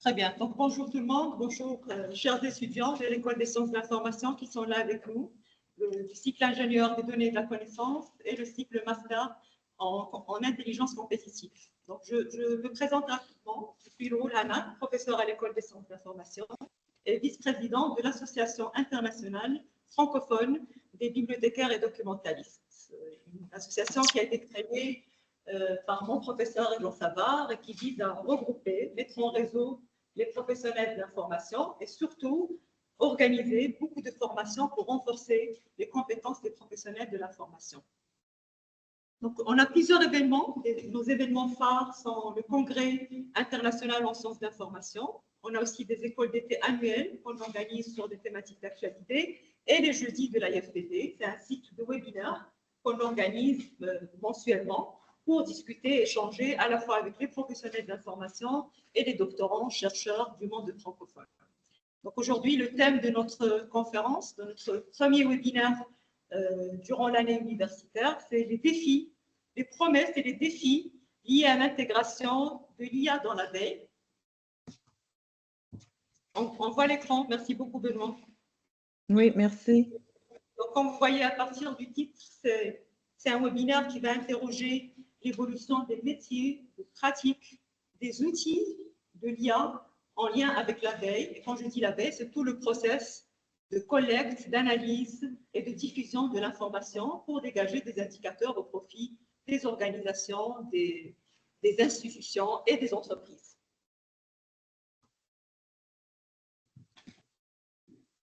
Très bien. Donc, bonjour tout le monde. Bonjour, chers étudiants de l'École des sciences de l'information qui sont là avec nous, du cycle ingénieur des données et de la connaissance et le cycle master en intelligence compétitive. Donc, je me présente rapidement. Je suis Loul Hana, professeur à l'École des sciences de l'information et vice-présidente de l'Association internationale francophone des bibliothécaires et documentalistes. Une association qui a été créée par mon professeur Jean Savard et qui vise à regrouper, mettre en réseau les professionnels de l'information et surtout organiser beaucoup de formations pour renforcer les compétences des professionnels de l'information. Donc, on a plusieurs événements. Nos événements phares sont le Congrès international en sciences d'information. On a aussi des écoles d'été annuelles qu'on organise sur des thématiques d'actualité et les jeudis de l'IFPD. C'est un cycle de webinaires qu'on organise mensuellement pour discuter et échanger à la fois avec les professionnels de l'information et les doctorants, chercheurs du monde francophone. Donc aujourd'hui, le thème de notre conférence, de notre premier webinaire durant l'année universitaire, c'est les défis, les promesses et les défis liés à l'intégration de l'IA dans la veille. On voit l'écran. Merci beaucoup, Benoît. Oui, merci. Donc, comme vous voyez à partir du titre, c'est un webinaire qui va interroger l'évolution des métiers, des pratiques, des outils de l'IA en lien avec la veille. Et quand je dis la veille, c'est tout le process de collecte, d'analyse et de diffusion de l'information pour dégager des indicateurs au profit des organisations, des institutions et des entreprises.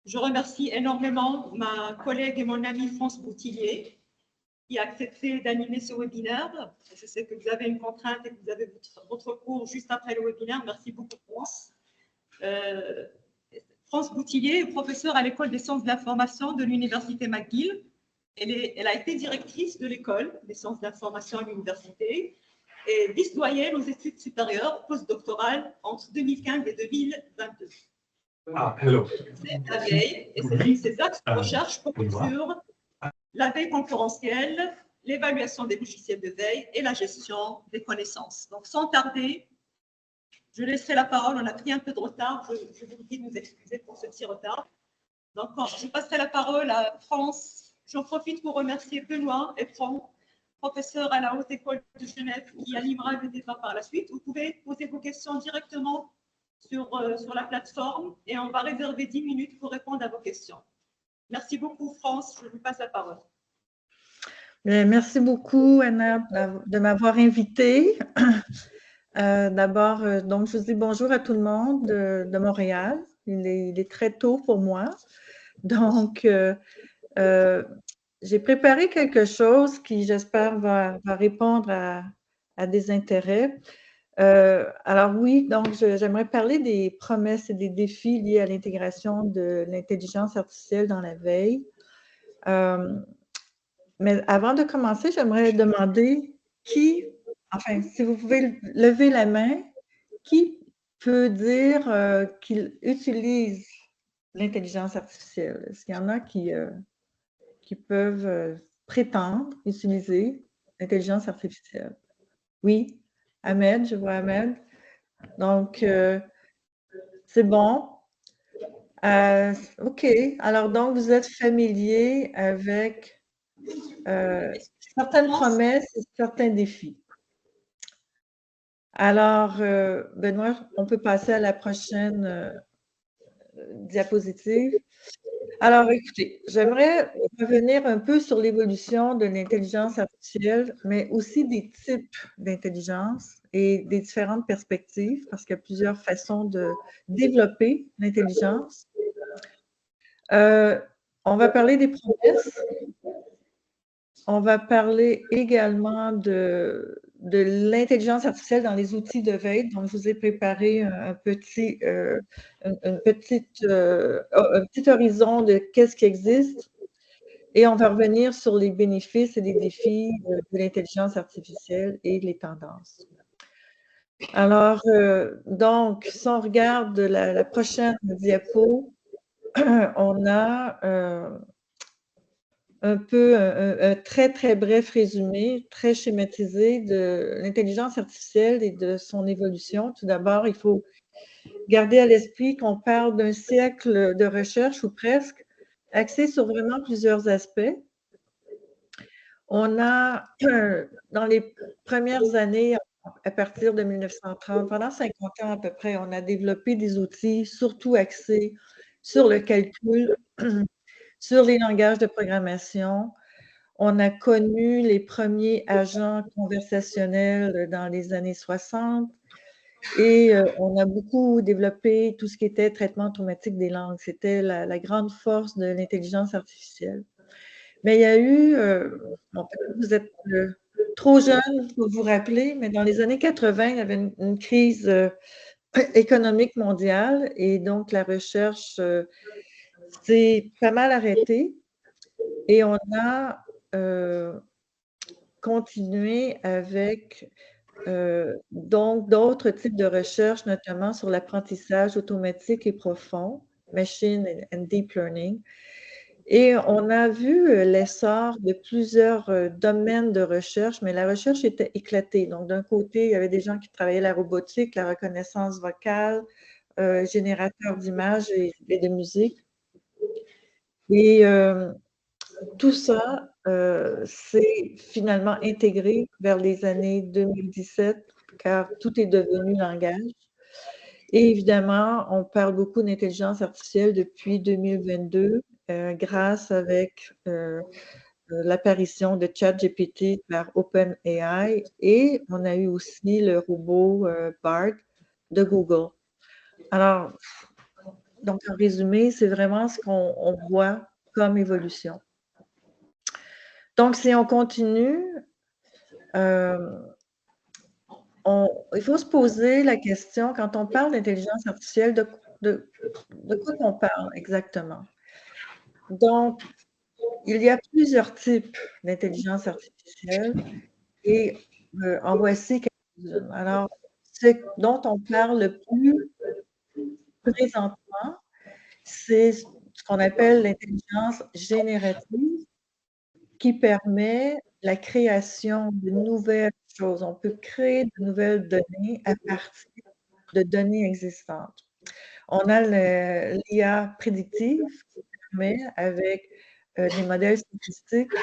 Je remercie énormément ma collègue et mon amie France Boutillier qui a accepté d'animer ce webinaire. Je sais que vous avez une contrainte et que vous avez votre cours juste après le webinaire. Merci beaucoup, France. France Boutillier est professeure à l'École des sciences de l'information de l'Université McGill. Elle a été directrice de l'École des sciences de l'information à l'université et vice-doyenne aux études supérieures postdoctorales entre 2015 et 2022. Hello. C'est la veille et ses axes de recherche portent sur la veille concurrentielle, l'évaluation des logiciels de veille et la gestion des connaissances. Donc, sans tarder, je laisserai la parole. On a pris un peu de retard. Je vous prie de nous excuser pour ce petit retard. Donc, je passerai la parole à France. J'en profite pour remercier Benoît et Franck, professeurs à la Haute École de Genève, qui animera le débat par la suite. Vous pouvez poser vos questions directement sur la plateforme et on va réserver 10 minutes pour répondre à vos questions. Merci beaucoup, France. Je vous passe la parole. Merci beaucoup, Anna, de m'avoir invitée. D'abord, donc, je vous dis bonjour à tout le monde de Montréal. Il est très tôt pour moi. Donc, j'ai préparé quelque chose qui, j'espère, va répondre à des intérêts. Alors oui, donc j'aimerais parler des promesses et des défis liés à l'intégration de l'intelligence artificielle dans la veille. Mais avant de commencer, j'aimerais demander enfin, si vous pouvez lever la main, qui peut dire qu'il utilise l'intelligence artificielle? Est-ce qu'il y en a qui peuvent prétendre utiliser l'intelligence artificielle? Oui, Ahmed, je vois Ahmed. Donc, c'est bon. OK. Alors, donc, vous êtes familier avec certaines promesses et certains défis. Alors, Benoît, on peut passer à la prochaine diapositive. Alors, écoutez, j'aimerais revenir un peu sur l'évolution de l'intelligence artificielle, mais aussi des types d'intelligence et des différentes perspectives, parce qu'il y a plusieurs façons de développer l'intelligence. On va parler des promesses. On va parler également de l'intelligence artificielle dans les outils de veille. Donc, je vous ai préparé un petit horizon de qu'est-ce qui existe. Et on va revenir sur les bénéfices et les défis de l'intelligence artificielle et les tendances. Alors, donc, si on regarde la prochaine diapo, on a un peu un très, très bref résumé, très schématisé de l'intelligence artificielle et de son évolution. Tout d'abord, il faut garder à l'esprit qu'on parle d'un siècle de recherche ou presque, axé sur vraiment plusieurs aspects. On a, dans les premières années, à partir de 1930, pendant 50 ans à peu près, on a développé des outils surtout axés sur le calcul, sur les langages de programmation. On a connu les premiers agents conversationnels dans les années 60 et on a beaucoup développé tout ce qui était traitement automatique des langues. C'était la grande force de l'intelligence artificielle. Mais il y a eu, bon, peut-être que vous êtes trop jeune pour vous rappeler, mais dans les années 80, il y avait une crise économique mondiale et donc la recherche s'est pas mal arrêtée et on a continué avec donc d'autres types de recherches, notamment sur l'apprentissage automatique et profond, machine and deep learning. Et on a vu l'essor de plusieurs domaines de recherche, mais la recherche était éclatée. Donc, d'un côté, il y avait des gens qui travaillaient la robotique, la reconnaissance vocale, générateur d'images et de musique. Et tout ça s'est finalement intégré vers les années 2017, car tout est devenu langage. Et évidemment, on parle beaucoup d'intelligence artificielle depuis 2022, grâce avec l'apparition de ChatGPT par OpenAI et on a eu aussi le robot Bard de Google. Alors, donc en résumé, c'est vraiment ce qu'on voit comme évolution. Donc, si on continue, il faut se poser la question, quand on parle d'intelligence artificielle, de quoi on parle exactement? Donc, il y a plusieurs types d'intelligence artificielle et en voici quelques-unes. Alors, ce dont on parle le plus présentement, c'est ce qu'on appelle l'intelligence générative qui permet la création de nouvelles choses. On peut créer de nouvelles données à partir de données existantes. On a l'IA prédictive qui permet, avec des modèles statistiques, de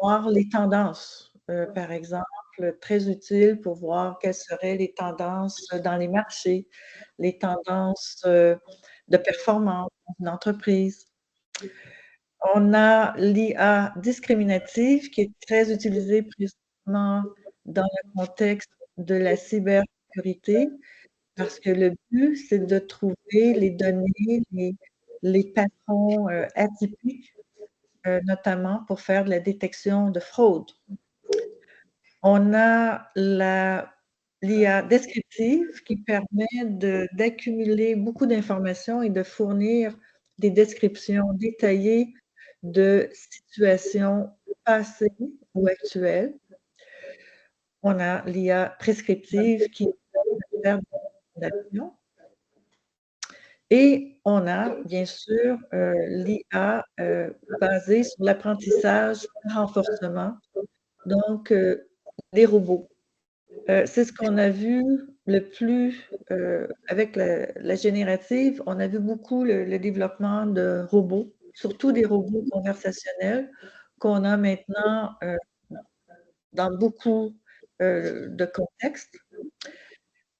voir les tendances. Par exemple, très utile pour voir quelles seraient les tendances dans les marchés, les tendances de performance d'une entreprise. On a l'IA discriminative qui est très utilisée précisément dans le contexte de la cybersécurité parce que le but, c'est de trouver les données, les patrons atypiques, notamment pour faire de la détection de fraude. On a l'IA descriptive qui permet d'accumuler beaucoup d'informations et de fournir des descriptions détaillées de situations passées ou actuelles. On a l'IA prescriptive qui permet de faire des recommandations. Et on a bien sûr l'IA basée sur l'apprentissage renforcement, donc les robots. C'est ce qu'on a vu le plus avec la générative, on a vu beaucoup le développement de robots, surtout des robots conversationnels qu'on a maintenant dans beaucoup de contextes.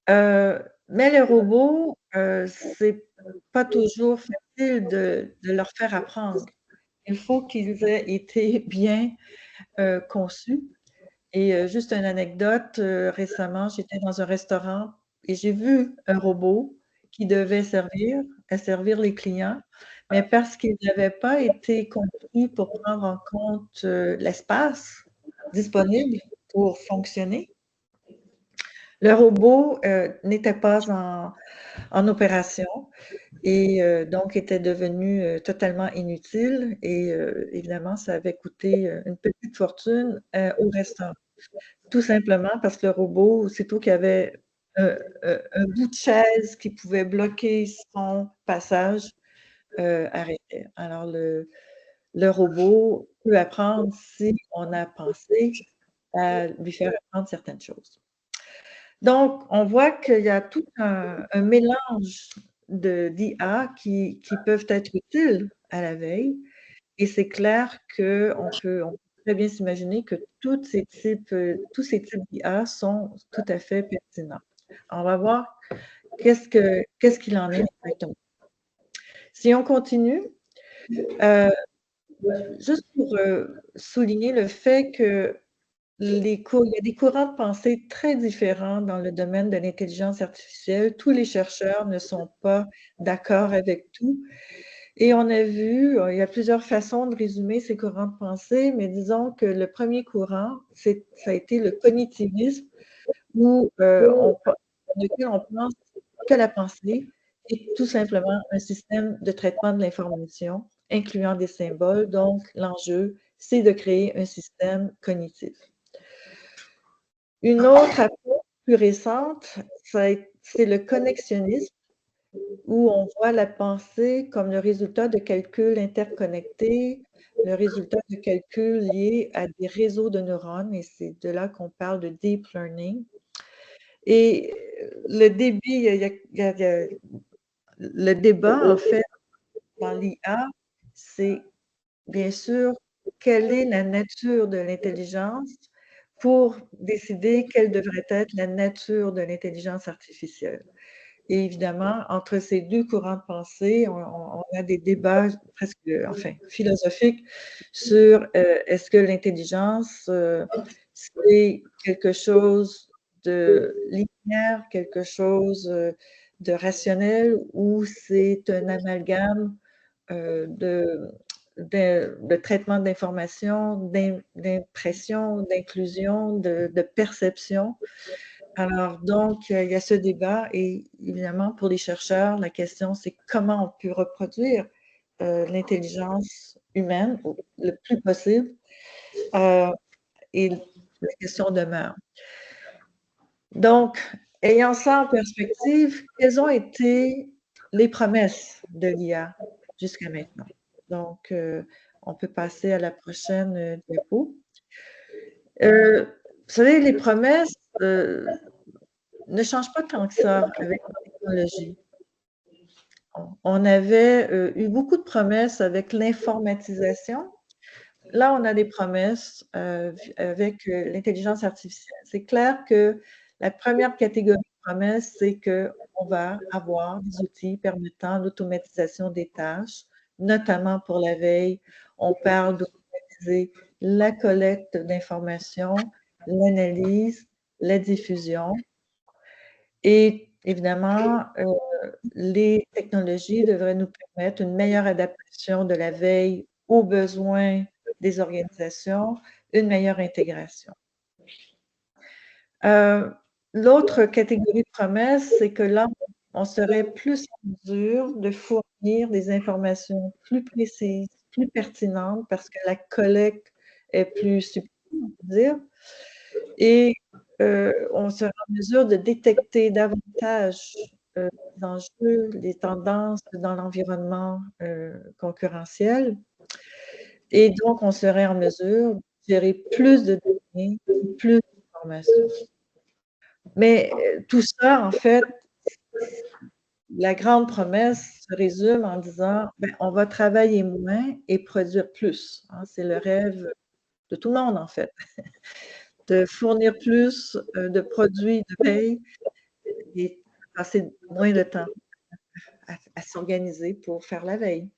Mais les robots, c'est pas toujours facile de leur faire apprendre. Il faut qu'ils aient été bien conçus. Et juste une anecdote, récemment, j'étais dans un restaurant et j'ai vu un robot qui devait servir les clients, mais parce qu'il n'avait pas été conçu pour prendre en compte l'espace disponible pour fonctionner, le robot n'était pas en opération et donc était devenu totalement inutile et évidemment, ça avait coûté une petite fortune au restaurant. Tout simplement parce que le robot, aussitôt qu'il y avait un bout de chaise qui pouvait bloquer son passage, arrêtait. Alors le robot peut apprendre si on a pensé à lui faire apprendre certaines choses. Donc, on voit qu'il y a tout un mélange d'IA qui peuvent être utiles à la veille. Et c'est clair qu'on peut très bien s'imaginer que tous ces types d'IA sont tout à fait pertinents. On va voir qu'est-ce qu'il en est exactement. Si on continue, juste pour souligner le fait que il y a des courants de pensée très différents dans le domaine de l'intelligence artificielle. Tous les chercheurs ne sont pas d'accord avec tout. Et on a vu, il y a plusieurs façons de résumer ces courants de pensée, mais disons que le premier courant, ça a été le cognitivisme, où on pense que la pensée est tout simplement un système de traitement de l'information, incluant des symboles. Donc, l'enjeu, c'est de créer un système cognitif. Une autre approche plus récente, c'est le connexionnisme, où on voit la pensée comme le résultat de calculs interconnectés, le résultat de calculs liés à des réseaux de neurones, et c'est de là qu'on parle de deep learning. Et le débat, en fait, dans l'IA, c'est bien sûr quelle est la nature de l'intelligence pour décider quelle devrait être la nature de l'intelligence artificielle. Et évidemment, entre ces deux courants de pensée, on a des débats presque, enfin, philosophiques sur est-ce que l'intelligence, c'est quelque chose de linéaire, quelque chose de rationnel, ou c'est un amalgame de traitement d'information, d'impression, d'inclusion, de perception. Alors, donc, il y a ce débat et évidemment, pour les chercheurs, la question, c'est comment on peut reproduire l'intelligence humaine le plus possible et la question demeure. Donc, ayant ça en perspective, quelles ont été les promesses de l'IA jusqu'à maintenant? Donc, on peut passer à la prochaine diapo. Vous savez, les promesses ne changent pas tant que ça avec la technologie. On avait eu beaucoup de promesses avec l'informatisation. Là, on a des promesses avec l'intelligence artificielle. C'est clair que la première catégorie de promesses, c'est qu'on va avoir des outils permettant l'automatisation des tâches, notamment pour la veille. On parle d'automatiser la collecte d'informations, l'analyse, la diffusion. Et évidemment, les technologies devraient nous permettre une meilleure adaptation de la veille aux besoins des organisations, une meilleure intégration. L'autre catégorie de promesses, c'est que là, on serait plus en mesure de fournir des informations plus précises, plus pertinentes, parce que la collecte est plus subtile, on peut dire. Et on sera en mesure de détecter davantage les enjeux, les tendances dans l'environnement concurrentiel. Et donc, on serait en mesure de gérer plus de données, plus d'informations. Mais tout ça, en fait, la grande promesse se résume en disant, on va travailler moins et produire plus. Hein, c'est le rêve de tout le monde, en fait, de fournir plus de produits de paye et passer moins de temps à s'organiser pour faire la veille.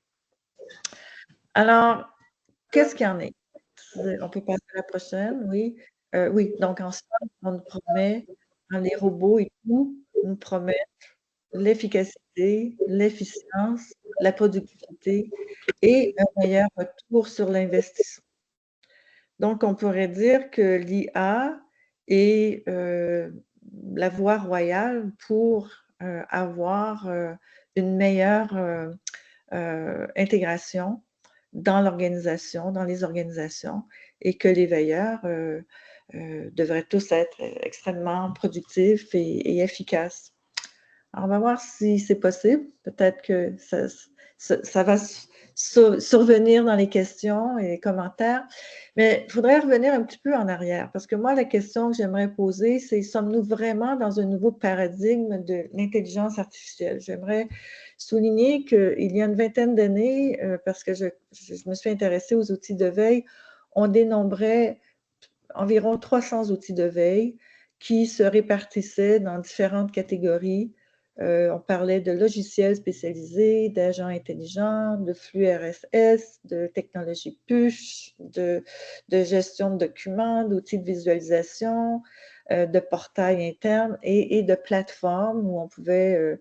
Alors, qu'est-ce qu'il y en est? On peut passer à la prochaine, oui. Oui, donc en somme, on nous promet, les robots et tout, nous promettent l'efficacité, l'efficience, la productivité et un meilleur retour sur l'investissement. Donc, on pourrait dire que l'IA est la voie royale pour avoir une meilleure intégration dans l'organisation, dans les organisations, et que les veilleurs devraient tous être extrêmement productifs et efficaces. Alors, on va voir si c'est possible. Peut-être que ça va survenir dans les questions et les commentaires. Mais il faudrait revenir un petit peu en arrière, parce que moi, la question que j'aimerais poser, c'est sommes-nous vraiment dans un nouveau paradigme de l'intelligence artificielle? J'aimerais souligner qu'il y a une vingtaine d'années, parce que je me suis intéressée aux outils de veille, on dénombrait environ 300 outils de veille qui se répartissaient dans différentes catégories. On parlait de logiciels spécialisés, d'agents intelligents, de flux RSS, de technologies push, de gestion de documents, d'outils de visualisation, de portails internes et de plateformes où on pouvait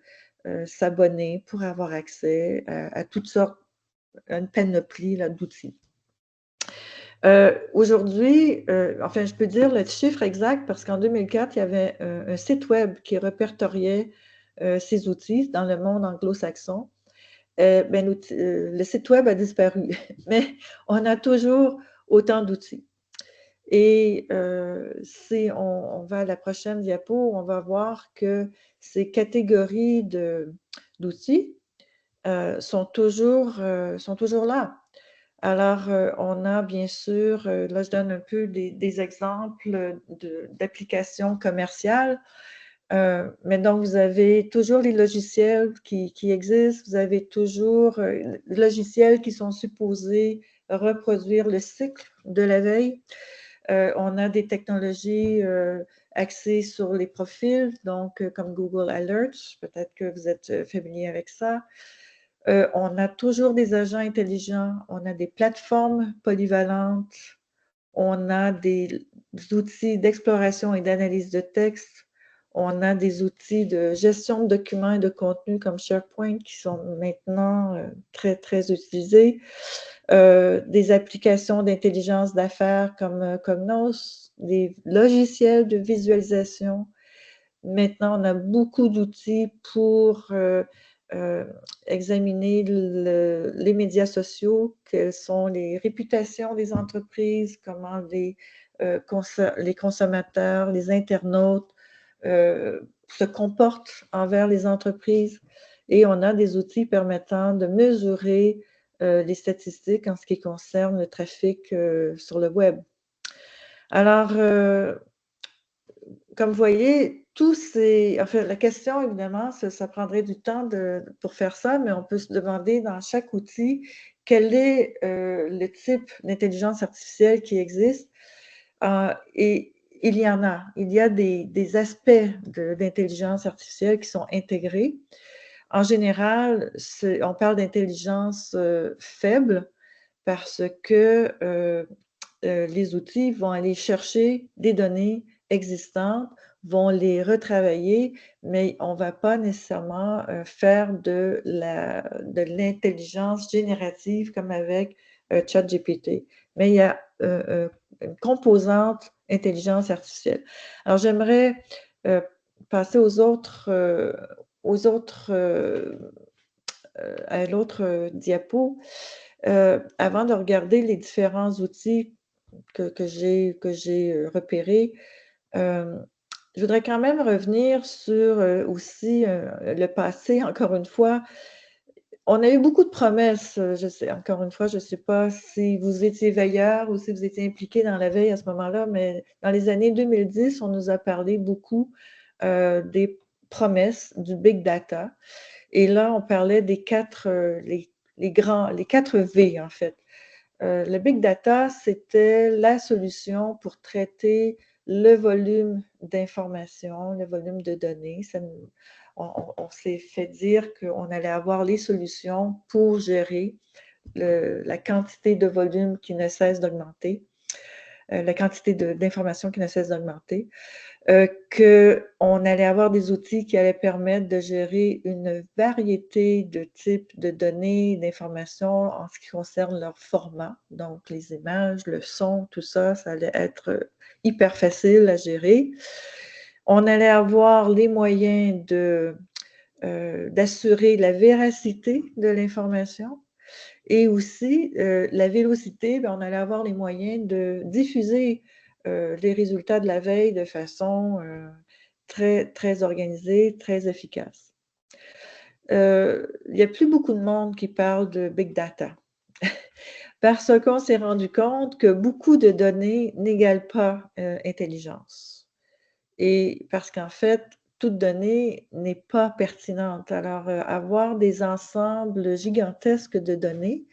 s'abonner pour avoir accès à toutes sortes, à une panoplie d'outils. Aujourd'hui, enfin, je peux dire le chiffre exact parce qu'en 2004, il y avait un site web qui répertoriait ces outils dans le monde anglo-saxon. Le site web a disparu, mais on a toujours autant d'outils. Et si on va à la prochaine diapo, on va voir que ces catégories d'outils sont toujours là. Alors, on a bien sûr, là je donne un peu des exemples d'applications commerciales, mais donc vous avez toujours les logiciels qui existent, vous avez toujours les logiciels qui sont supposés reproduire le cycle de la veille. On a des technologies axées sur les profils, donc comme Google Alerts, peut-être que vous êtes familier avec ça. On a toujours des agents intelligents, on a des plateformes polyvalentes, on a des outils d'exploration et d'analyse de texte, on a des outils de gestion de documents et de contenu comme SharePoint qui sont maintenant très, très utilisés, des applications d'intelligence d'affaires comme Cognos, des logiciels de visualisation. Maintenant, on a beaucoup d'outils pour examiner les médias sociaux, quelles sont les réputations des entreprises, comment les consommateurs, les internautes se comportent envers les entreprises. Et on a des outils permettant de mesurer les statistiques en ce qui concerne le trafic sur le web. Alors, comme vous voyez, enfin, la question, évidemment, ça prendrait du temps pour faire ça, mais on peut se demander dans chaque outil quel est le type d'intelligence artificielle qui existe. Et il y en a. Il y a des aspects d'intelligence artificielle qui sont intégrés. En général, on parle d'intelligence faible parce que les outils vont aller chercher des données existantes, vont les retravailler, mais on ne va pas nécessairement faire de l'intelligence générative comme avec ChatGPT. Mais il y a une composante intelligence artificielle. Alors, j'aimerais passer à l'autre diapo avant de regarder les différents outils que j'ai repérés. Je voudrais quand même revenir sur aussi le passé, encore une fois. On a eu beaucoup de promesses, encore une fois, je ne sais pas si vous étiez veilleur ou si vous étiez impliqué dans la veille à ce moment-là, mais dans les années 2010, on nous a parlé beaucoup des promesses du big data. Et là, on parlait des les 4 V, en fait. Le big data, c'était la solution pour traiter le volume d'informations, le volume de données. On s'est fait dire qu'on allait avoir les solutions pour gérer la quantité de volume qui ne cesse d'augmenter, la quantité d'informations qui ne cesse d'augmenter. Qu'on allait avoir des outils qui allaient permettre de gérer une variété de types de données, d'informations en ce qui concerne leur format, donc les images, le son, tout ça, ça allait être hyper facile à gérer. On allait avoir les moyens d'assurer la véracité de l'information et aussi la vélocité, on allait avoir les moyens de diffuser les résultats de la veille de façon très, très organisée, très efficace. Il n'y a plus beaucoup de monde qui parle de big data. parce qu'on s'est rendu compte que beaucoup de données n'égalent pas intelligence. Et parce qu'en fait, toute donnée n'est pas pertinente. Alors, avoir des ensembles gigantesques de données,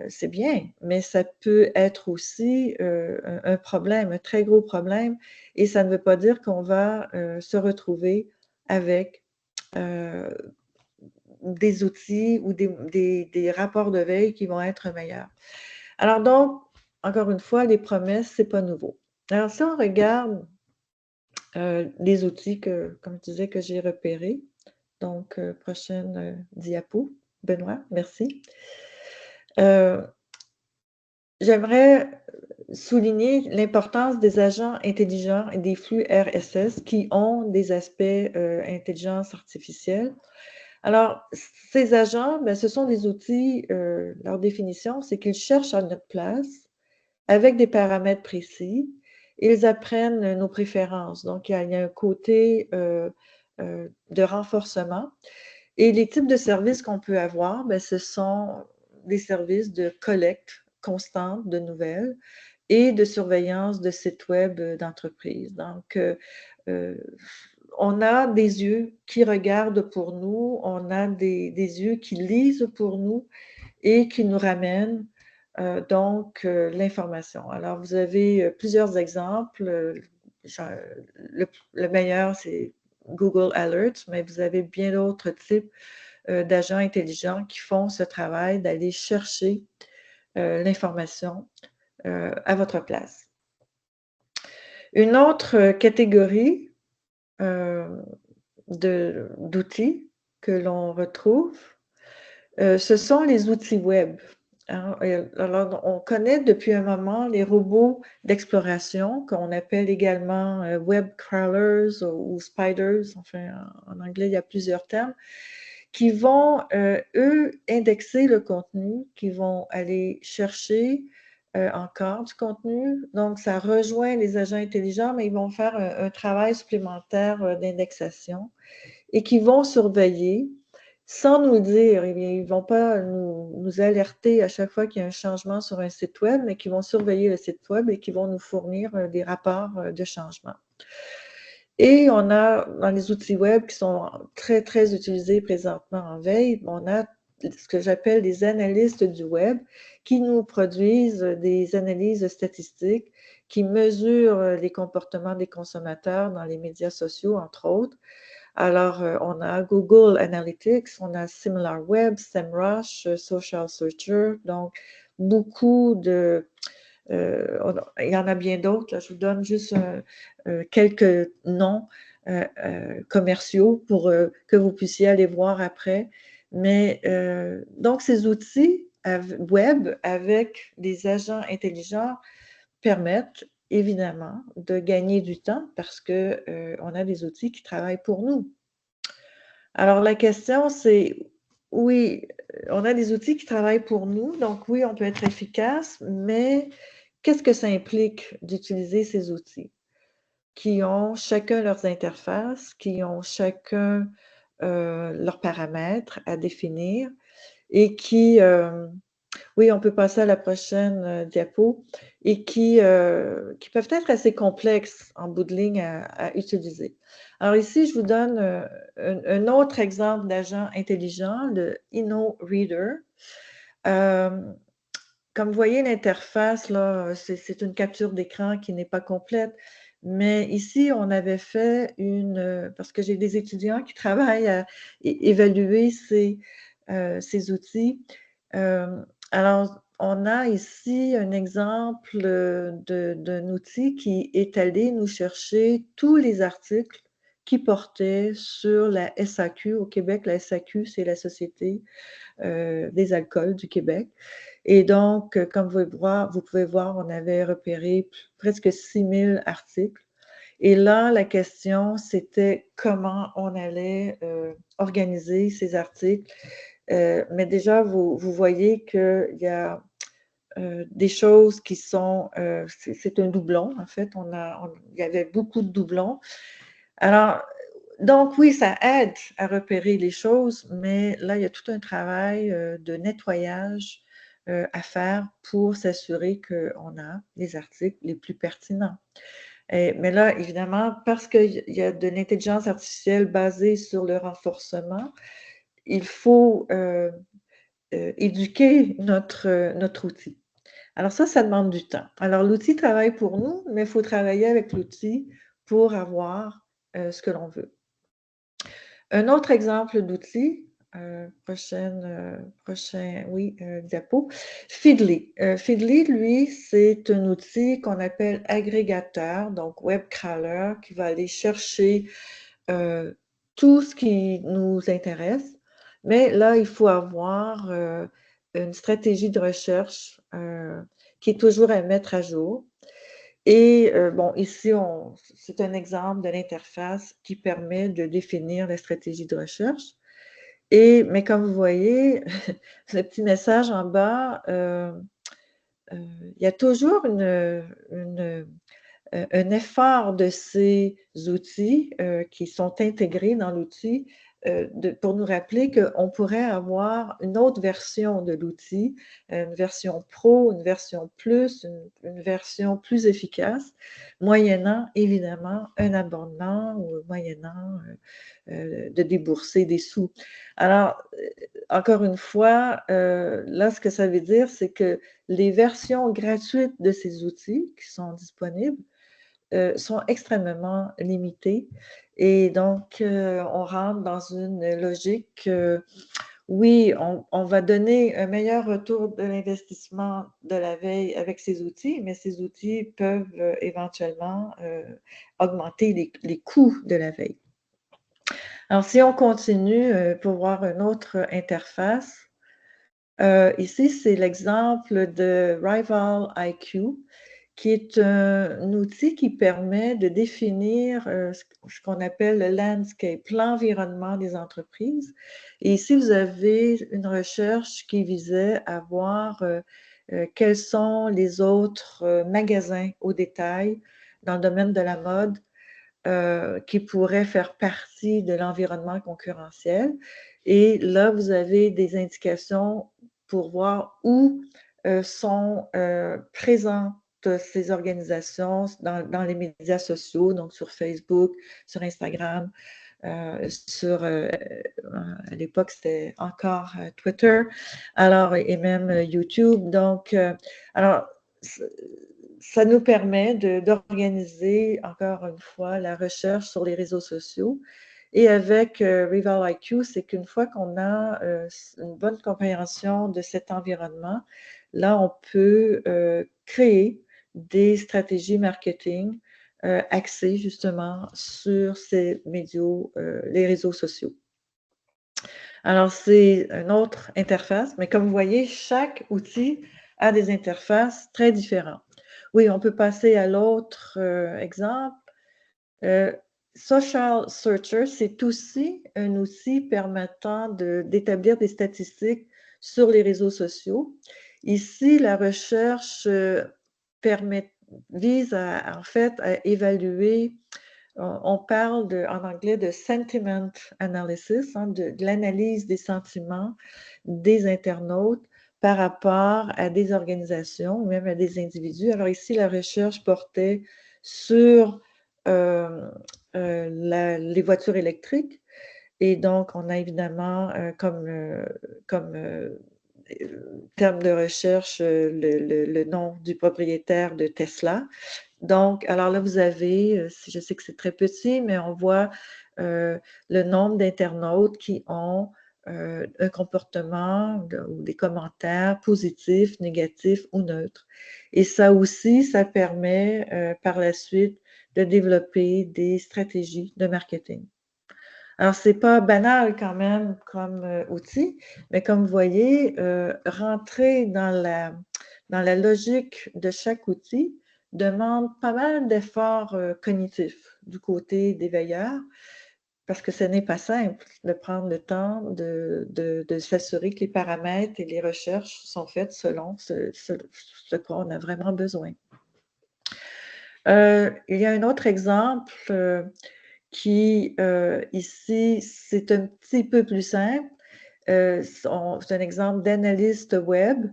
c'est bien, mais ça peut être aussi un problème, un très gros problème, et ça ne veut pas dire qu'on va se retrouver avec des outils ou des rapports de veille qui vont être meilleurs. Alors donc, encore une fois, les promesses, c'est pas nouveau. Alors, si on regarde les outils que, comme je disais, que j'ai repérés, donc prochaine diapo, Benoît, merci. J'aimerais souligner l'importance des agents intelligents et des flux RSS qui ont des aspects intelligence artificielle. Alors, ces agents, ben, ce sont des outils, leur définition, c'est qu'ils cherchent à notre place avec des paramètres précis. Ils apprennent nos préférences. Donc, il y a un côté de renforcement. Et les types de services qu'on peut avoir, ben, ce sont des services de collecte constante de nouvelles et de surveillance de sites web d'entreprise. Donc, on a des yeux qui regardent pour nous, on a des yeux qui lisent pour nous et qui nous ramènent donc l'information. Alors, vous avez plusieurs exemples. Le meilleur, c'est Google Alerts, mais vous avez bien d'autres types d'agents intelligents qui font ce travail d'aller chercher l'information à votre place. Une autre catégorie d'outils que l'on retrouve, ce sont les outils web. Hein. Alors, on connaît depuis un moment les robots d'exploration qu'on appelle également web crawlers ou spiders. Enfin, en anglais, il y a plusieurs termes qui vont, eux, indexer le contenu, qui vont aller chercher encore du contenu. Donc, ça rejoint les agents intelligents, mais ils vont faire un travail supplémentaire d'indexation et qui vont surveiller sans nous le dire. Eh bien, ils ne vont pas nous alerter à chaque fois qu'il y a un changement sur un site web, mais qui vont surveiller le site web et qui vont nous fournir des rapports de changement. Et on a, dans les outils web qui sont très, très utilisés présentement en veille, on a ce que j'appelle des analystes du web qui nous produisent des analyses statistiques qui mesurent les comportements des consommateurs dans les médias sociaux, entre autres. Alors, on a Google Analytics, on a SimilarWeb, SEMrush, Social Searcher, donc beaucoup de... il y en a bien d'autres, je vous donne juste quelques noms commerciaux pour que vous puissiez aller voir après. Mais donc, ces outils web avec des agents intelligents permettent évidemment de gagner du temps parce qu'on a des outils qui travaillent pour nous. Alors, la question, c'est, oui, on a des outils qui travaillent pour nous, donc oui, on peut être efficace, mais qu'est-ce que ça implique d'utiliser ces outils qui ont chacun leurs interfaces, qui ont chacun leurs paramètres à définir et qui, oui, on peut passer à la prochaine diapo, et qui peuvent être assez complexes en bout de ligne à utiliser. Alors ici, je vous donne un autre exemple d'agent intelligent, le InnoReader. Comme vous voyez, l'interface, là, c'est une capture d'écran qui n'est pas complète. Mais ici, on avait fait parce que j'ai des étudiants qui travaillent à évaluer ces outils. Alors, on a ici un exemple d'un outil qui est allé nous chercher tous les articles qui portaient sur la SAQ au Québec. La SAQ, c'est la Société des alcools du Québec. Et donc, comme vous pouvez voir, on avait repéré presque 6000 articles. Et là, la question, c'était comment on allait organiser ces articles. Mais déjà, vous voyez qu'il y a des choses qui sont... c'est un doublon, en fait. Il y avait beaucoup de doublons. Alors, donc oui, ça aide à repérer les choses, mais là, il y a tout un travail de nettoyage à faire pour s'assurer qu'on a les articles les plus pertinents. Mais là, évidemment, parce qu'il y a de l'intelligence artificielle basée sur le renforcement, il faut éduquer notre outil. Alors ça demande du temps. Alors l'outil travaille pour nous, mais il faut travailler avec l'outil pour avoir ce que l'on veut. Un autre exemple d'outil, prochain, oui, diapo, Feedly. Feedly, lui, c'est un outil qu'on appelle agrégateur, donc web crawler, qui va aller chercher tout ce qui nous intéresse. Mais là, il faut avoir une stratégie de recherche qui est toujours à mettre à jour. Et bon, ici, c'est un exemple de l'interface qui permet de définir la stratégie de recherche. Mais comme vous voyez, le petit message en bas, il y a toujours un effort de ces outils qui sont intégrés dans l'outil pour nous rappeler qu'on pourrait avoir une autre version de l'outil, une version pro, une version plus, une version plus efficace, moyennant évidemment un abonnement ou moyennant de débourser des sous. Alors, encore une fois, là, ce que ça veut dire, c'est que les versions gratuites de ces outils qui sont disponibles sont extrêmement limitées. Et donc, on rentre dans une logique, oui, on va donner un meilleur retour de l'investissement de la veille avec ces outils, mais ces outils peuvent éventuellement augmenter les coûts de la veille. Alors, si on continue pour voir une autre interface, ici, c'est l'exemple de Rival IQ, qui est un outil qui permet de définir ce qu'on appelle le landscape, l'environnement des entreprises. Et ici, vous avez une recherche qui visait à voir quels sont les autres magasins au détail dans le domaine de la mode qui pourraient faire partie de l'environnement concurrentiel. Et là, vous avez des indications pour voir où sont présentes ces organisations dans les médias sociaux, donc sur Facebook, sur Instagram, à l'époque, c'était encore Twitter, alors, et même YouTube. Donc, alors, ça nous permet d'organiser, encore une fois, la recherche sur les réseaux sociaux. Et avec Rival IQ, c'est qu'une fois qu'on a une bonne compréhension de cet environnement, là, on peut créer des stratégies marketing axées justement sur ces médias, les réseaux sociaux. Alors, c'est une autre interface, mais comme vous voyez, chaque outil a des interfaces très différentes. Oui, on peut passer à l'autre exemple. Social Searcher, c'est aussi un outil permettant d'établir des statistiques sur les réseaux sociaux. Ici, la recherche vise en fait à évaluer, on parle en anglais de sentiment analysis, hein, de l'analyse des sentiments des internautes par rapport à des organisations ou même à des individus. Alors ici, la recherche portait sur les voitures électriques. Et donc, on a évidemment comme terme de recherche le nom du propriétaire de Tesla. Donc, alors là, vous avez, je sais que c'est très petit, mais on voit le nombre d'internautes qui ont un comportement ou des commentaires positifs, négatifs ou neutres. Et ça aussi, ça permet par la suite de développer des stratégies de marketing. Alors, ce n'est pas banal quand même comme outil, mais comme vous voyez, rentrer dans la logique de chaque outil demande pas mal d'efforts cognitifs du côté des veilleurs, parce que ce n'est pas simple de prendre le temps de s'assurer que les paramètres et les recherches sont faites selon ce qu'on a vraiment besoin. Il y a un autre exemple qui, ici, c'est un petit peu plus simple. C'est un exemple d'analyste web.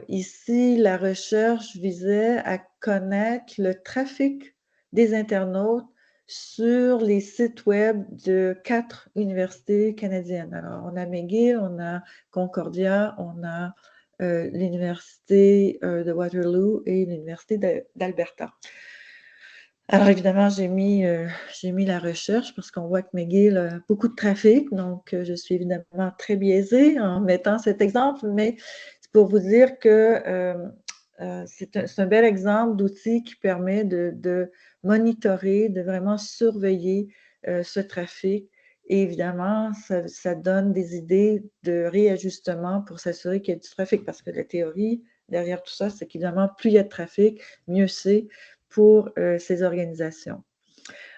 Ici, la recherche visait à connaître le trafic des internautes sur les sites web de 4 universités canadiennes. Alors, on a McGill, on a Concordia, on a l'Université de Waterloo et l'Université d'Alberta. Alors, évidemment, j'ai mis la recherche parce qu'on voit que McGill a beaucoup de trafic, donc je suis évidemment très biaisée en mettant cet exemple, mais c'est pour vous dire que c'est un bel exemple d'outil qui permet de monitorer, de vraiment surveiller ce trafic. Et évidemment, ça donne des idées de réajustement pour s'assurer qu'il y a du trafic, parce que la théorie derrière tout ça, c'est qu'évidemment, plus il y a de trafic, mieux c'est pour ces organisations.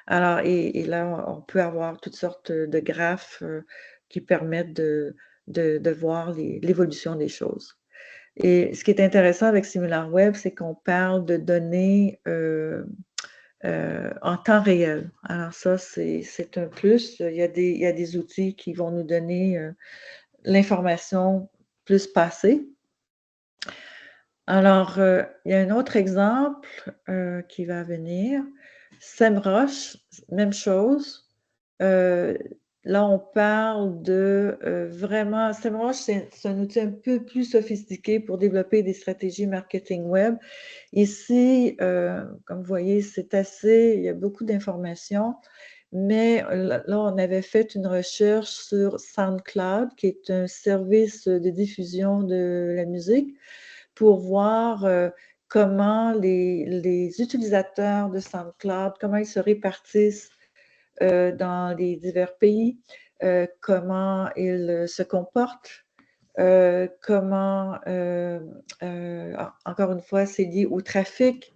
Alors, et là, on peut avoir toutes sortes de graphes qui permettent de voir l'évolution des choses. Et ce qui est intéressant avec SimilarWeb, c'est qu'on parle de données en temps réel. Alors ça, c'est un plus. Il y a des outils qui vont nous donner l'information plus passée. Alors, il y a un autre exemple qui va venir. SEMrush, même chose. Là, on parle de vraiment, SEMrush, c'est un outil un peu plus sophistiqué pour développer des stratégies marketing web. Ici, comme vous voyez, il y a beaucoup d'informations, mais là, on avait fait une recherche sur SoundCloud, qui est un service de diffusion de la musique, pour voir comment les utilisateurs de SoundCloud, comment ils se répartissent dans les divers pays, comment ils se comportent, comment, encore une fois, c'est lié au trafic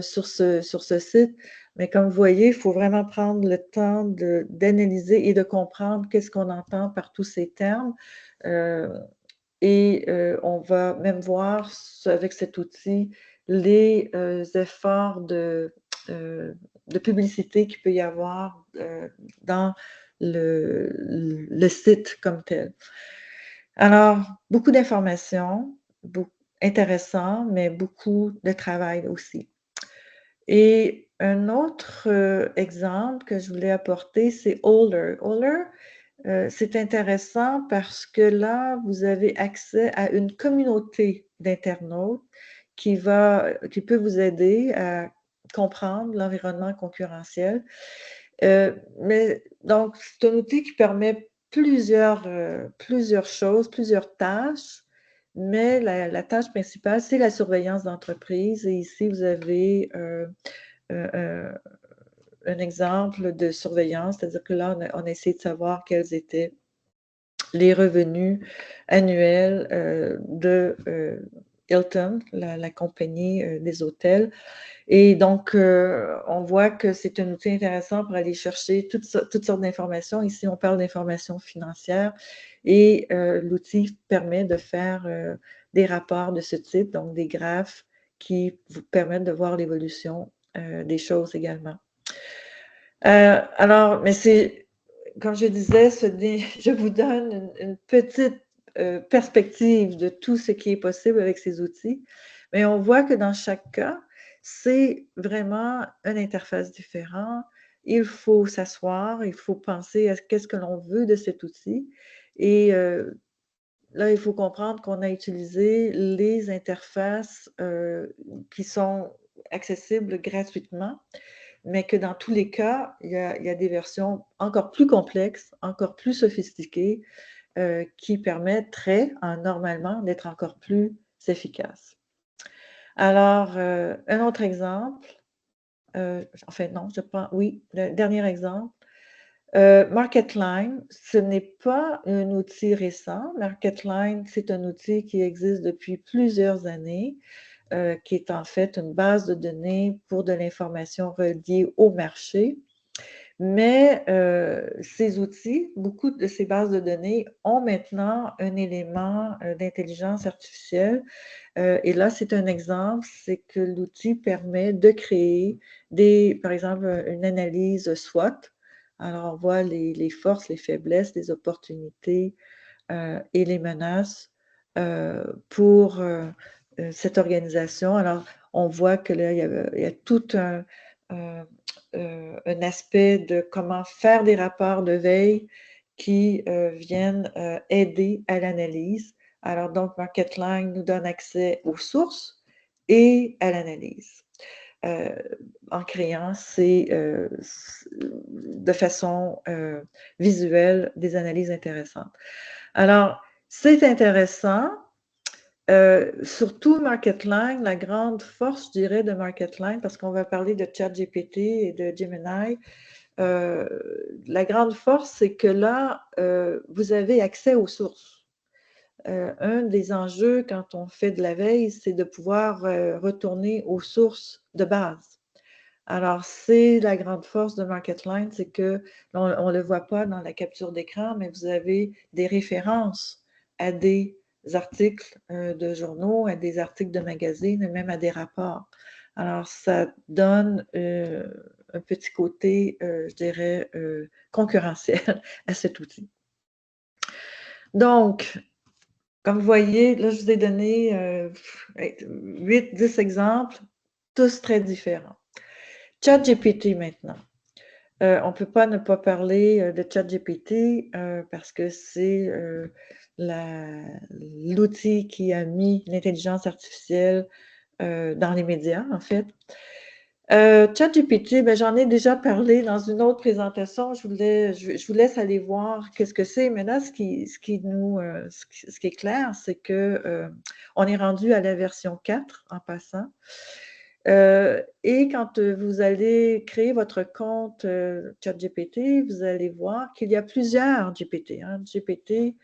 sur ce site. Mais comme vous voyez, il faut vraiment prendre le temps d'analyser et de comprendre qu'est-ce qu'on entend par tous ces termes. Et on va même voir avec cet outil les efforts de publicité qu'il peut y avoir dans le site comme tel. Alors, beaucoup d'informations, intéressant, mais beaucoup de travail aussi. Et un autre exemple que je voulais apporter, c'est Oler. Oler, c'est intéressant parce que là, vous avez accès à une communauté d'internautes qui peut vous aider à comprendre l'environnement concurrentiel. Mais donc, c'est un outil qui permet plusieurs choses, plusieurs tâches, mais la tâche principale, c'est la surveillance d'entreprise. Et ici, vous avez un exemple de surveillance, c'est-à-dire que là, on a essayé de savoir quels étaient les revenus annuels de Hilton, la compagnie des hôtels. Et donc, on voit que c'est un outil intéressant pour aller chercher toutes sortes d'informations. Ici, on parle d'informations financières et l'outil permet de faire des rapports de ce type, donc des graphes qui vous permettent de voir l'évolution des choses également. Alors, mais c'est, comme je disais, je vous donne une petite perspective de tout ce qui est possible avec ces outils, mais on voit que dans chaque cas, c'est vraiment une interface différente. Il faut s'asseoir, il faut penser à qu'est-ce que l'on veut de cet outil. Et là, il faut comprendre qu'on a utilisé les interfaces qui sont accessibles gratuitement, mais que dans tous les cas, il y a des versions encore plus complexes, encore plus sophistiquées, qui permettraient normalement d'être encore plus efficaces. Alors, un autre exemple, enfin non, je pense, oui, le dernier exemple. MarketLine, ce n'est pas un outil récent. MarketLine, c'est un outil qui existe depuis plusieurs années, qui est en fait une base de données pour de l'information reliée au marché. Mais ces outils, beaucoup de ces bases de données ont maintenant un élément d'intelligence artificielle. Et là, c'est un exemple, c'est que l'outil permet de créer par exemple, une analyse SWOT. Alors, on voit les forces, les faiblesses, les opportunités et les menaces pour cette organisation. Alors, on voit que là, il y a tout un aspect de comment faire des rapports de veille qui viennent aider à l'analyse. Alors, donc, MarketLine nous donne accès aux sources et à l'analyse en créant de façon visuelle des analyses intéressantes. Alors, c'est intéressant. Surtout MarketLine, la grande force, je dirais, de MarketLine, parce qu'on va parler de ChatGPT et de Gemini, la grande force, c'est que là, vous avez accès aux sources. Un des enjeux quand on fait de la veille, c'est de pouvoir retourner aux sources de base. Alors, c'est la grande force de MarketLine, c'est que, on ne le voit pas dans la capture d'écran, mais vous avez des références à des articles de journaux, à des articles de magazines, et même à des rapports. Alors, ça donne un petit côté, je dirais, concurrentiel à cet outil. Donc, comme vous voyez, là, je vous ai donné 8-10 exemples, tous très différents. ChatGPT maintenant. On ne peut pas ne pas parler de ChatGPT parce que c'est l'outil qui a mis l'intelligence artificielle dans les médias, en fait. ChatGPT, ben, j'en ai déjà parlé dans une autre présentation. Je vous laisse aller voir qu'est-ce que c'est. Mais là, ce qui est clair, c'est que on est rendu à la version 4 en passant. Et quand vous allez créer votre compte ChatGPT, vous allez voir qu'il y a plusieurs GPT. Hein. GPT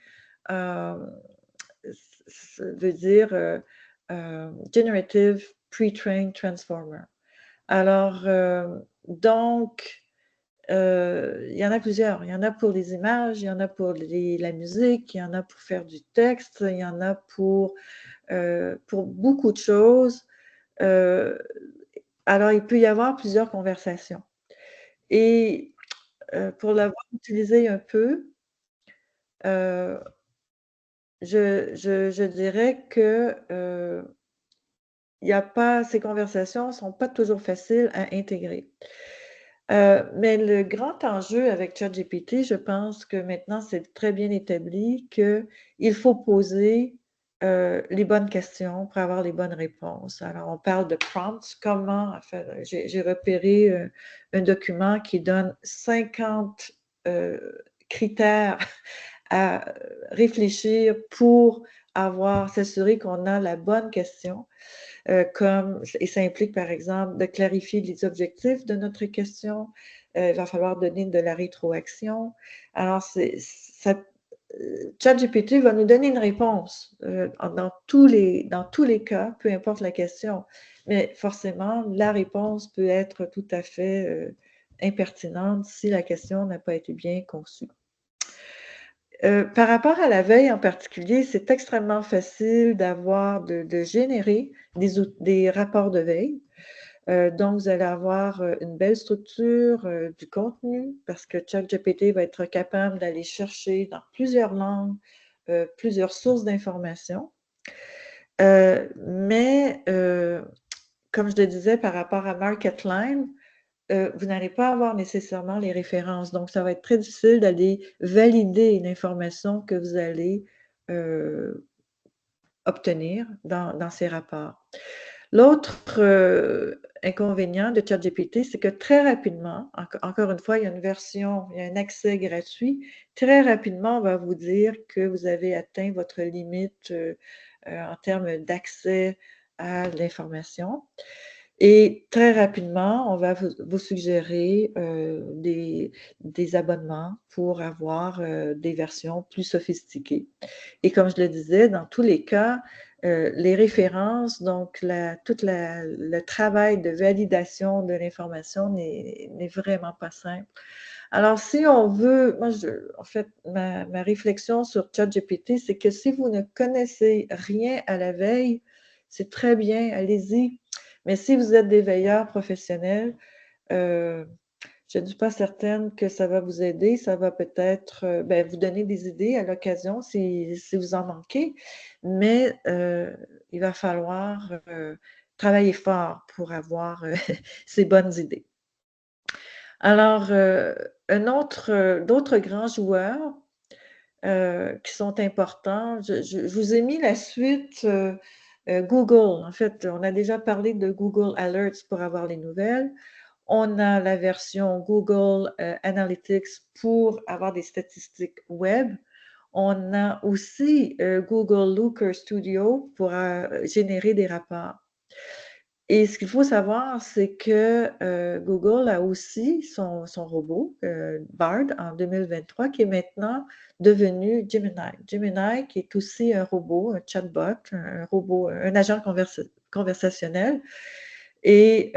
veut dire Generative Pre-trained Transformer. Alors, donc, il y en a plusieurs. Il y en a pour les images, il y en a pour la musique, il y en a pour faire du texte, il y en a pour beaucoup de choses. Alors, il peut y avoir plusieurs conversations. Et pour l'avoir utilisé un peu, je dirais que ces conversations ne sont pas toujours faciles à intégrer. Mais le grand enjeu avec ChatGPT, je pense que maintenant, c'est très bien établi qu'il faut poser les bonnes questions pour avoir les bonnes réponses. Alors, on parle de prompts, j'ai repéré un document qui donne 50 critères à réfléchir pour s'assurer qu'on a la bonne question. Et ça implique, par exemple, de clarifier les objectifs de notre question. Il va falloir donner de la rétroaction. Alors, ChatGPT va nous donner une réponse dans tous les cas, peu importe la question. Mais forcément, la réponse peut être tout à fait impertinente si la question n'a pas été bien conçue. Par rapport à la veille en particulier, c'est extrêmement facile de générer des rapports de veille. Donc, vous allez avoir une belle structure du contenu parce que ChatGPT va être capable d'aller chercher dans plusieurs langues, plusieurs sources d'informations. Mais, comme je le disais, par rapport à MarketLine, vous n'allez pas avoir nécessairement les références. Donc, ça va être très difficile d'aller valider l'information que vous allez obtenir dans ces rapports. L'autre inconvénient de ChatGPT, c'est que très rapidement, encore une fois, il y a un accès gratuit. Très rapidement, on va vous dire que vous avez atteint votre limite en termes d'accès à l'information. Et très rapidement, on va vous suggérer des abonnements pour avoir des versions plus sophistiquées. Et comme je le disais, dans tous les cas, les références, donc le travail de validation de l'information n'est vraiment pas simple. Alors, si on veut, en fait, ma réflexion sur ChatGPT, c'est que si vous ne connaissez rien à la veille, c'est très bien, allez-y. Mais si vous êtes des veilleurs professionnels, Je ne suis pas certaine que ça va vous aider. Ça va peut-être vous donner des idées à l'occasion si vous en manquez, mais il va falloir travailler fort pour avoir ces bonnes idées. Alors, d'autres grands joueurs qui sont importants, je vous ai mis la suite Google. En fait, on a déjà parlé de Google Alerts pour avoir les nouvelles. On a la version Google Analytics pour avoir des statistiques web. On a aussi Google Looker Studio pour générer des rapports. Et ce qu'il faut savoir, c'est que Google a aussi son robot, Bard, en 2023, qui est maintenant devenu Gemini. Gemini, qui est aussi un robot, un chatbot, un robot, un agent conversationnel. Et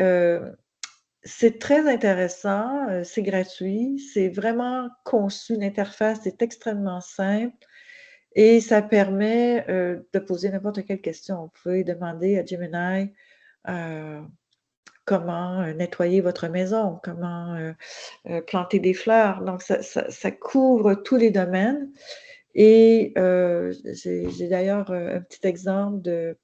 c'est très intéressant, c'est gratuit, c'est vraiment conçu, l'interface est extrêmement simple et ça permet de poser n'importe quelle question. Vous pouvez demander à Gemini comment nettoyer votre maison, comment planter des fleurs. Donc, ça couvre tous les domaines. Et j'ai d'ailleurs un petit exemple de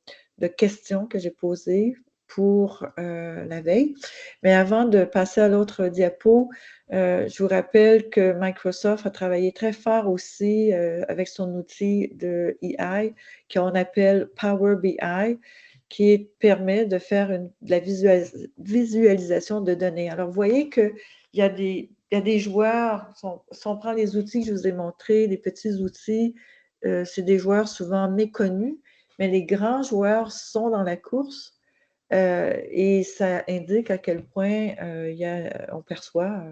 questions que j'ai posées pour la veille. Mais avant de passer à l'autre diapo, je vous rappelle que Microsoft a travaillé très fort aussi avec son outil de AI qu'on appelle Power BI, qui permet de faire de la visualisation de données. Alors, vous voyez qu'il y a des joueurs, si on prend les outils que je vous ai montrés, les petits outils, c'est des joueurs souvent méconnus, mais les grands joueurs sont dans la course et ça indique à quel point on perçoit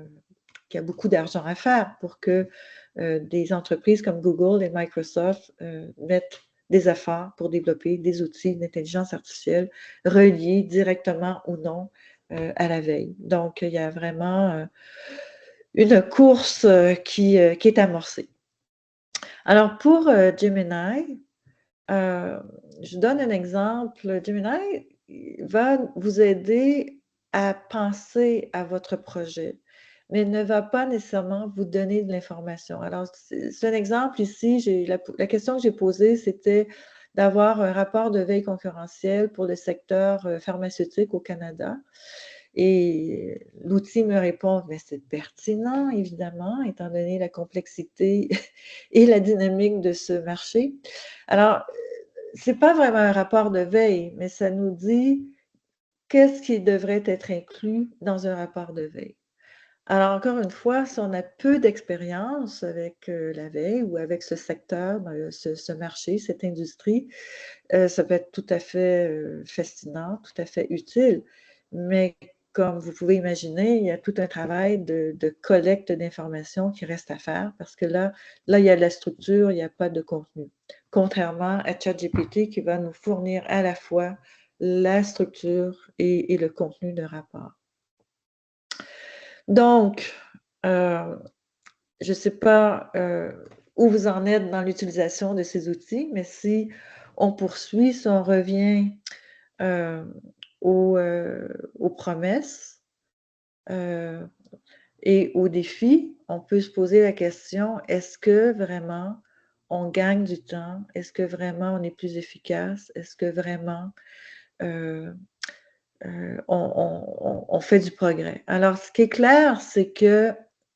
qu'il y a beaucoup d'argent à faire pour que des entreprises comme Google et Microsoft mettent des efforts pour développer des outils d'intelligence artificielle reliés directement ou non à la veille. Donc, il y a vraiment une course qui est amorcée. Alors, pour Gemini, je donne un exemple. Gemini va vous aider à penser à votre projet, mais ne va pas nécessairement vous donner de l'information. Alors, c'est un exemple ici. La question que j'ai posée, c'était d'avoir un rapport de veille concurrentielle pour le secteur pharmaceutique au Canada. Et l'outil me répond, mais c'est pertinent, évidemment, étant donné la complexité et la dynamique de ce marché. Alors, ce n'est pas vraiment un rapport de veille, mais ça nous dit qu'est-ce qui devrait être inclus dans un rapport de veille. Alors, encore une fois, si on a peu d'expérience avec la veille ou avec ce secteur, ce marché, cette industrie, ça peut être tout à fait fascinant, tout à fait utile. Mais comme vous pouvez imaginer, il y a tout un travail de collecte d'informations qui reste à faire parce que là, il y a de la structure, il n'y a pas de contenu. Contrairement à ChatGPT qui va nous fournir à la fois la structure et le contenu de rapport. Donc, je ne sais pas où vous en êtes dans l'utilisation de ces outils, mais si on poursuit, si on revient aux promesses et aux défis, on peut se poser la question, est-ce que vraiment on gagne du temps? Est-ce que vraiment on est plus efficace? Est-ce que vraiment on fait du progrès? Alors, ce qui est clair, c'est que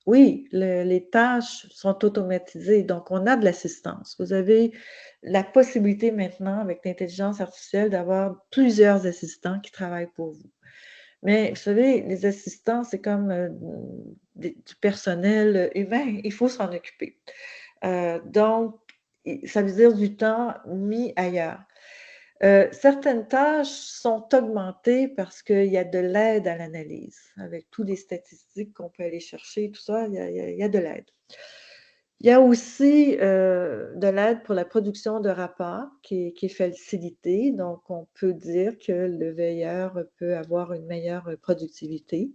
oui, les tâches sont automatisées, donc on a de l'assistance. Vous avez la possibilité maintenant, avec l'intelligence artificielle, d'avoir plusieurs assistants qui travaillent pour vous. Mais vous savez, les assistants, c'est comme du personnel humain, il faut s'en occuper. Donc, ça veut dire du temps mis ailleurs. Certaines tâches sont augmentées parce qu'il y a de l'aide à l'analyse. Avec toutes les statistiques qu'on peut aller chercher, tout ça, il y a de l'aide. Il y a aussi de l'aide pour la production de rapports qui est facilitée. Donc, on peut dire que le veilleur peut avoir une meilleure productivité.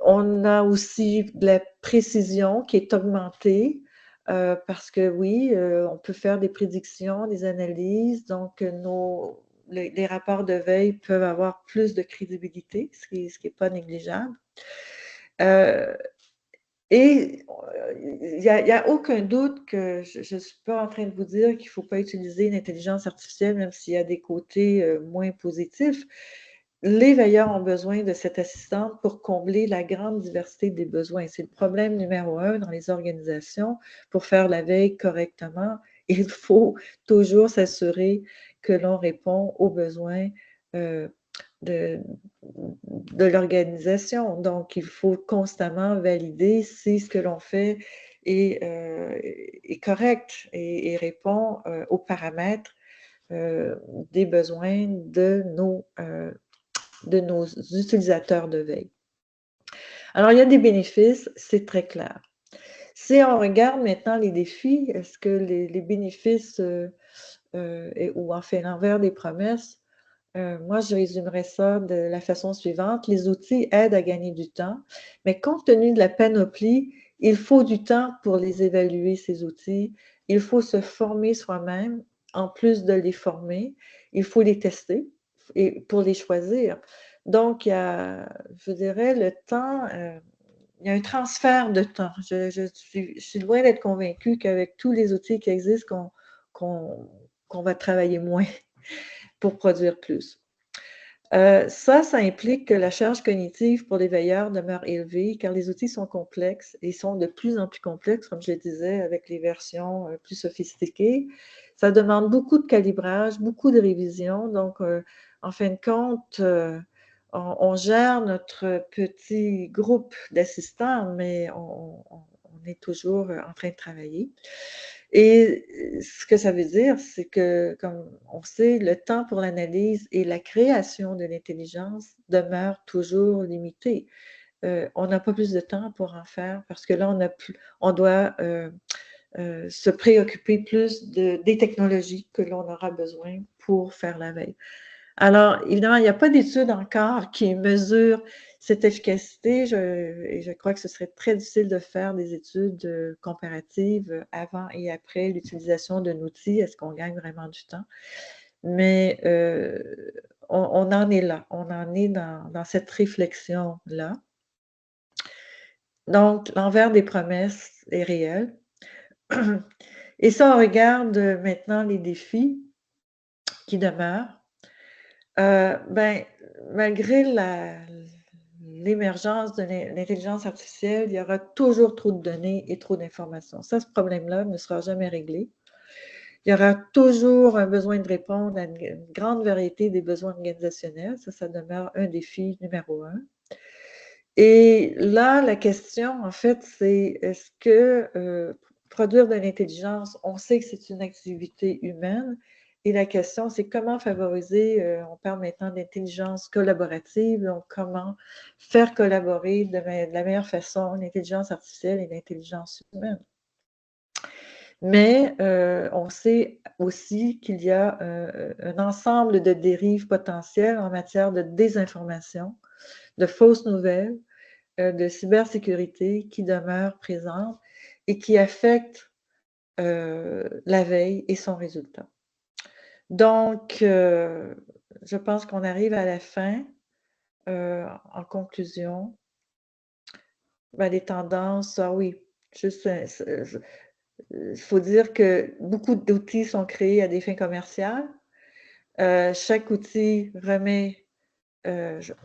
On a aussi de la précision qui est augmentée parce que oui, on peut faire des prédictions, des analyses. Donc, les rapports de veille peuvent avoir plus de crédibilité, ce qui est pas négligeable. Et il n'y a aucun doute que je ne suis pas en train de vous dire qu'il ne faut pas utiliser l'intelligence artificielle, même s'il y a des côtés moins positifs. Les veilleurs ont besoin de cette assistante pour combler la grande diversité des besoins. C'est le problème numéro 1 dans les organisations. Pour faire la veille correctement, il faut toujours s'assurer que l'on répond aux besoins de l'organisation. Donc, il faut constamment valider si ce que l'on fait est correct et répond aux paramètres des besoins de nos utilisateurs de veille. Alors, il y a des bénéfices, c'est très clair. Si on regarde maintenant les défis, est-ce que les bénéfices ou en fait l'envers des promesses, moi, je résumerais ça de la façon suivante. Les outils aident à gagner du temps, mais compte tenu de la panoplie, il faut du temps pour les évaluer, ces outils. Il faut se former soi-même, en plus de les former. Il faut les tester et pour les choisir. Donc, il y a, je dirais, le temps, il y a un transfert de temps. Je suis loin d'être convaincue qu'avec tous les outils qui existent, qu'on va travailler moins pour produire plus. Ça implique que la charge cognitive pour les veilleurs demeure élevée car les outils sont complexes et sont de plus en plus complexes, comme je le disais, avec les versions plus sophistiquées. Ça demande beaucoup de calibrage, beaucoup de révision. Donc, en fin de compte, on gère notre petit groupe d'assistants, mais on est toujours en train de travailler. Et ce que ça veut dire, c'est que, comme on sait, le temps pour l'analyse et la création de l'intelligence demeure toujours limité. On n'a pas plus de temps pour en faire parce que là, on doit se préoccuper plus des technologies que l'on aura besoin pour faire la veille. Alors, évidemment, il n'y a pas d'études encore qui mesurent cette efficacité et je crois que ce serait très difficile de faire des études comparatives avant et après l'utilisation d'un outil. Est-ce qu'on gagne vraiment du temps? Mais on en est là, on en est dans cette réflexion-là. Donc, l'envers des promesses est réel. Et ça, on regarde maintenant les défis qui demeurent. Malgré l'émergence de l'intelligence artificielle, il y aura toujours trop de données et trop d'informations. Ça, ce problème-là ne sera jamais réglé. Il y aura toujours un besoin de répondre à une grande variété des besoins organisationnels. Ça demeure un défi numéro 1. Et là, la question, en fait, c'est est-ce que produire de l'intelligence, on sait que c'est une activité humaine, et la question, c'est comment favoriser, on parle maintenant d'intelligence collaborative, donc comment faire collaborer de la meilleure façon l'intelligence artificielle et l'intelligence humaine. Mais on sait aussi qu'il y a un ensemble de dérives potentielles en matière de désinformation, de fausses nouvelles, de cybersécurité qui demeurent présentes et qui affectent la veille et son résultat. Donc, je pense qu'on arrive à la fin. En conclusion, les tendances, oui, juste, il faut dire que beaucoup d'outils sont créés à des fins commerciales. Chaque outil remet,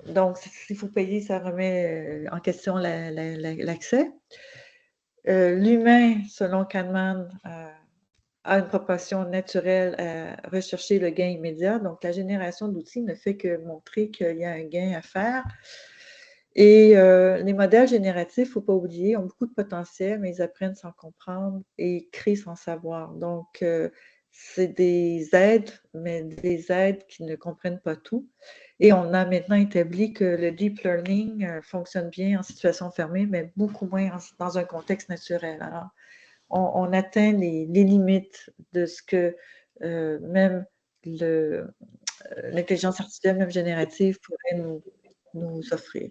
donc s'il faut payer, ça remet en question l'accès. L'humain, selon Kahneman, a une proportion naturelle à rechercher le gain immédiat. Donc, la génération d'outils ne fait que montrer qu'il y a un gain à faire. Et les modèles génératifs, il ne faut pas oublier, ont beaucoup de potentiel, mais ils apprennent sans comprendre et créent sans savoir. Donc, c'est des aides, mais des aides qui ne comprennent pas tout. Et on a maintenant établi que le deep learning fonctionne bien en situation fermée, mais beaucoup moins dans un contexte naturel. Alors, on atteint les limites de ce que même l'intelligence artificielle, même générative, pourrait nous offrir.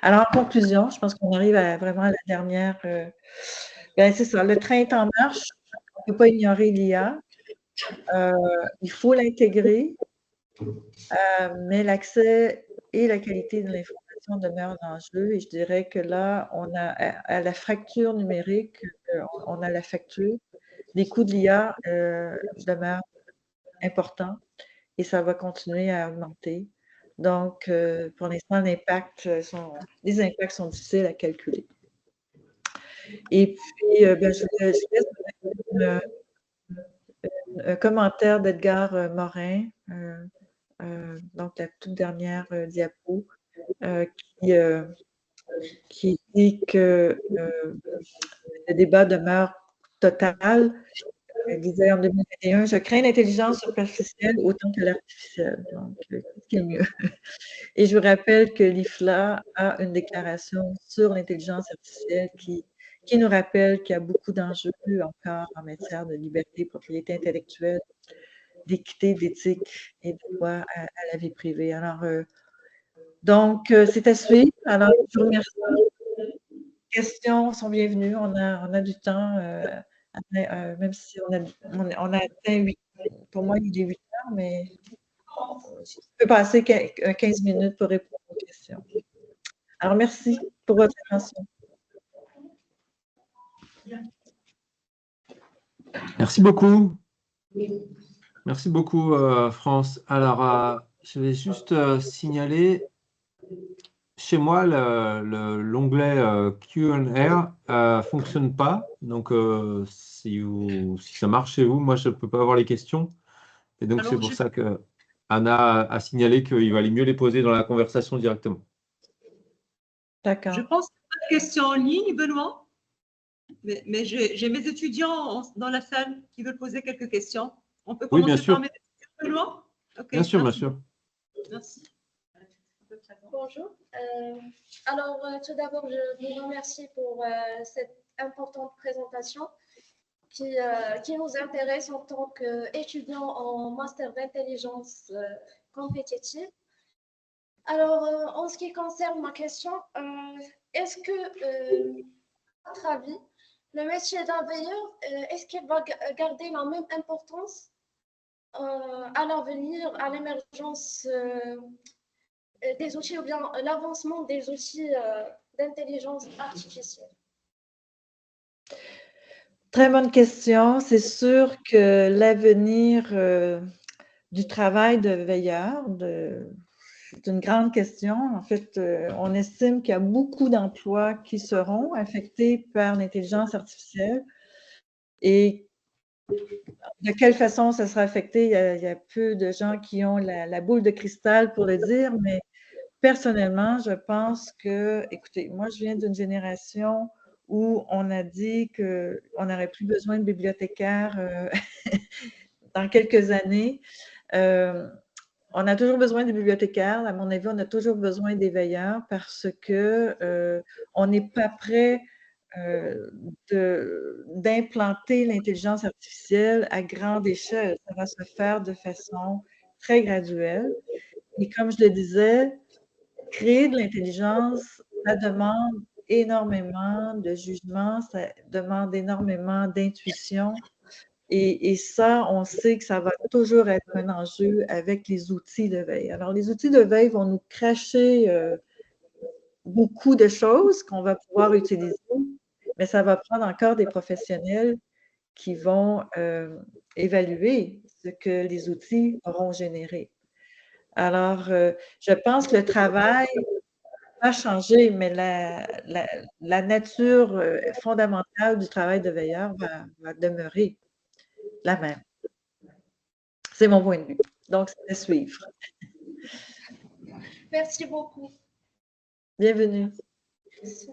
Alors, en conclusion, je pense qu'on arrive vraiment à la dernière. C'est ça, le train est en marche. On ne peut pas ignorer l'IA. Il faut l'intégrer, mais l'accès et la qualité de l'information question demeure l'enjeu et je dirais que là, on a à la fracture numérique, on a la facture. Les coûts de l'IA demeurent importants et ça va continuer à augmenter. Donc, pour l'instant, les impacts sont difficiles à calculer. Et puis, je laisse un commentaire d'Edgar Morin, donc la toute dernière diapo, qui dit que le débat demeure total. Il disait en 2021, je crains l'intelligence superficielle autant que l'artificielle. Donc, qu'est-ce qui est mieux? Et je vous rappelle que l'IFLA a une déclaration sur l'intelligence artificielle qui nous rappelle qu'il y a beaucoup d'enjeux encore en matière de liberté, propriété intellectuelle, d'équité, d'éthique et de droit à la vie privée. Alors, donc, c'est à suivre. Alors, je vous remercie. Les questions sont bienvenues. On a du temps, même si on a atteint 8. Pour moi, il est 8 heures, mais je peux passer 15 minutes pour répondre aux questions. Alors, merci pour votre attention. Merci beaucoup. Merci beaucoup, France. Alors, je vais juste signaler, chez moi, l'onglet Q&A ne fonctionne pas. Donc, si ça marche chez vous, moi, je ne peux pas voir les questions. Et donc, c'est pour ça que Anna a signalé qu'il valait mieux les poser dans la conversation directement. D'accord. Je pense qu'il y a pas de questions en ligne, Benoît. Mais j'ai mes étudiants dans la salle qui veulent poser quelques questions. On peut commencer bien sûr. par mes questions, Benoît? Okay, bien sûr, merci. bien sûr. Merci. Bonjour. Alors, tout d'abord, je vous remercie pour cette importante présentation qui nous intéresse en tant qu'étudiants en master d'intelligence compétitive. Alors, en ce qui concerne ma question, est-ce que, à votre avis, le métier d'un veilleur, est-ce qu'il va garder la même importance à l'avenir, à l'émergence des outils ou bien l'avancement des outils d'intelligence artificielle? Très bonne question. C'est sûr que l'avenir du travail de veilleur, c'est une grande question. En fait, on estime qu'il y a beaucoup d'emplois qui seront affectés par l'intelligence artificielle. Et de quelle façon ça sera affecté? Il y a peu de gens qui ont la boule de cristal pour le dire, mais personnellement, je pense que, écoutez, moi, je viens d'une génération où on a dit qu'on n'aurait plus besoin de bibliothécaires dans quelques années. On a toujours besoin des bibliothécaires. À mon avis, on a toujours besoin des veilleurs parce que on n'est pas prêt d'implanter l'intelligence artificielle à grande échelle. Ça va se faire de façon très graduelle. Et comme je le disais, créer de l'intelligence, ça demande énormément de jugement, ça demande énormément d'intuition. Et ça, on sait que ça va toujours être un enjeu avec les outils de veille. Alors, les outils de veille vont nous cracher beaucoup de choses qu'on va pouvoir utiliser, mais ça va prendre encore des professionnels qui vont évaluer ce que les outils auront généré. Alors, je pense que le travail va changer, mais la nature fondamentale du travail de veilleur va demeurer la même. C'est mon point de vue. Donc, c'est à suivre. Merci beaucoup. Bienvenue. Merci.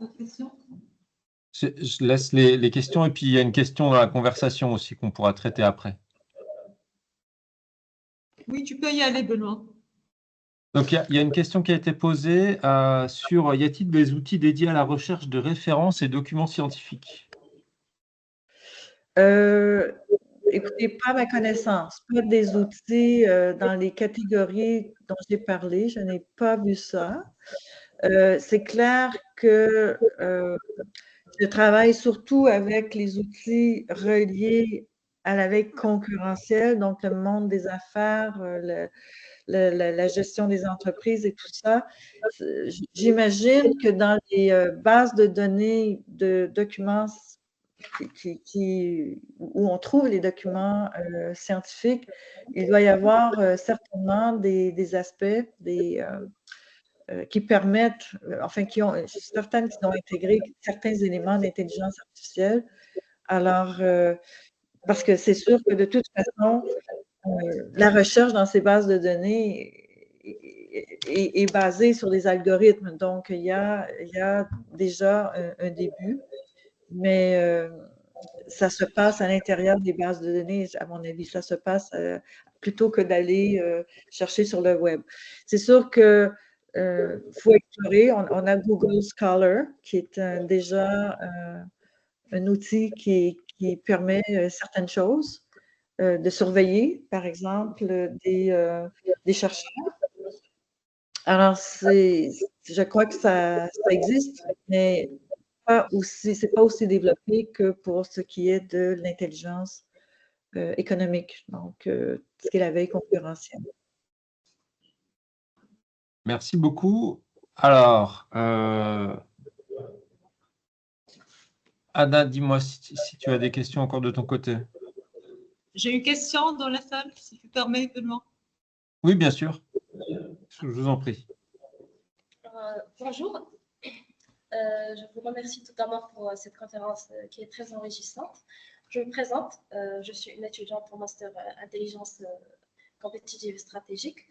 Autre question? Je laisse les questions et puis il y a une question dans la conversation aussi qu'on pourra traiter après. Oui, tu peux y aller, Benoît. Donc, il y a une question qui a été posée sur y a-t-il des outils dédiés à la recherche de références et documents scientifiques? Écoutez, pas à ma connaissance, pas des outils dans les catégories dont j'ai parlé, je n'ai pas vu ça. C'est clair que je travaille surtout avec les outils reliés à la veille concurrentielle, donc le monde des affaires, la gestion des entreprises et tout ça. J'imagine que dans les bases de données de documents où on trouve les documents scientifiques, il doit y avoir certainement des aspects qui permettent, enfin, certaines qui ont intégré certains éléments d'intelligence artificielle. Alors, parce que c'est sûr que de toute façon, la recherche dans ces bases de données est basée sur des algorithmes. Donc, il y a déjà un début, mais ça se passe à l'intérieur des bases de données, à mon avis. Ça se passe plutôt que d'aller chercher sur le web. C'est sûr que faut explorer. On a Google Scholar, qui est déjà un outil qui permet certaines choses, de surveiller, par exemple, des chercheurs. Alors, je crois que ça existe, mais c'est pas aussi développé que pour ce qui est de l'intelligence économique, donc ce qui est la veille concurrentielle. Merci beaucoup. Alors, Anna, dis-moi si tu as des questions encore de ton côté. J'ai une question dans la salle, si tu permets, Benoît. Oui, bien sûr. Je vous en prie. Bonjour. Je vous remercie tout d'abord pour cette conférence qui est très enrichissante. Je me présente, je suis une étudiante en master intelligence compétitive et stratégique.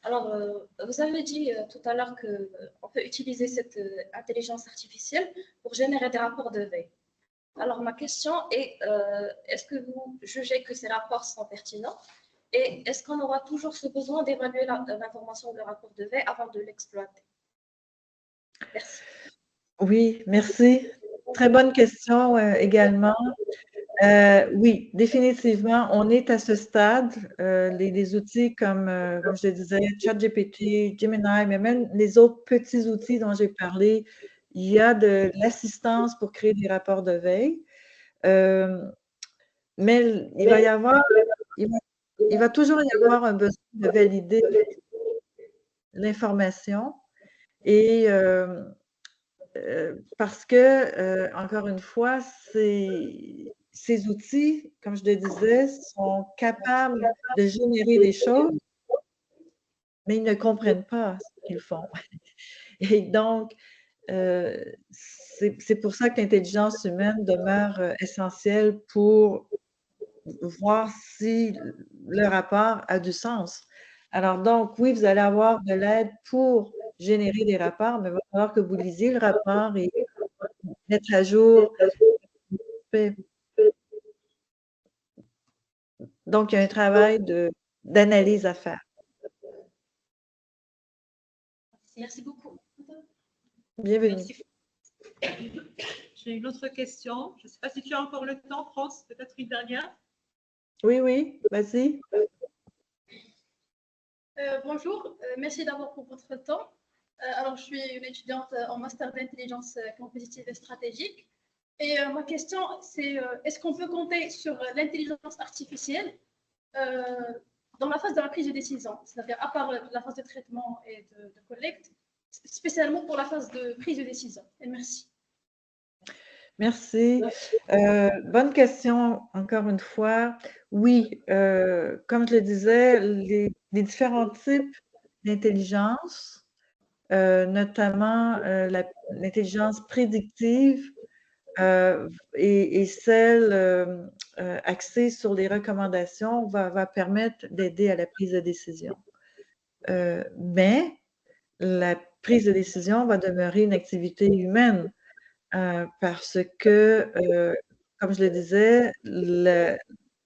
Alors, vous avez dit tout à l'heure qu'on peut utiliser cette intelligence artificielle pour générer des rapports de veille. Alors, ma question est, est-ce que vous jugez que ces rapports sont pertinents? Et est-ce qu'on aura toujours ce besoin d'évaluer l'information de rapport de veille avant de l'exploiter? Merci. Oui, merci. Très bonne question également. Oui, définitivement, on est à ce stade. Les outils comme je le disais, ChatGPT, Gemini, mais même les autres petits outils dont j'ai parlé, il y a de l'assistance pour créer des rapports de veille. Mais il va toujours y avoir un besoin de valider l'information et parce que, encore une fois, ces outils, comme je le disais, sont capables de générer des choses, mais ils ne comprennent pas ce qu'ils font. Et donc, c'est pour ça que l'intelligence humaine demeure essentielle pour voir si le rapport a du sens. Alors donc, oui, vous allez avoir de l'aide pour générer des rapports, mais il va falloir que vous lisiez le rapport et mettre à jour. Donc, il y a un travail d'analyse à faire. Merci beaucoup. Bienvenue. Merci. J'ai une autre question. Je ne sais pas si tu as encore le temps, France, peut-être une dernière. Oui, vas-y. Bonjour, merci d'abord pour votre temps. Alors, je suis une étudiante en master d'intelligence compétitive et stratégique. Et ma question, c'est est-ce qu'on peut compter sur l'intelligence artificielle dans la phase de la prise de décision, c'est-à-dire à part la phase de traitement et de collecte, spécialement pour la phase de prise de décision? Et merci. Merci. Bonne question, encore une fois. Oui, comme je le disais, les différents types d'intelligence, notamment l'intelligence prédictive et celle axée sur les recommandations, va permettre d'aider à la prise de décision. Mais la prise de décision va demeurer une activité humaine. Parce que, comme je le disais,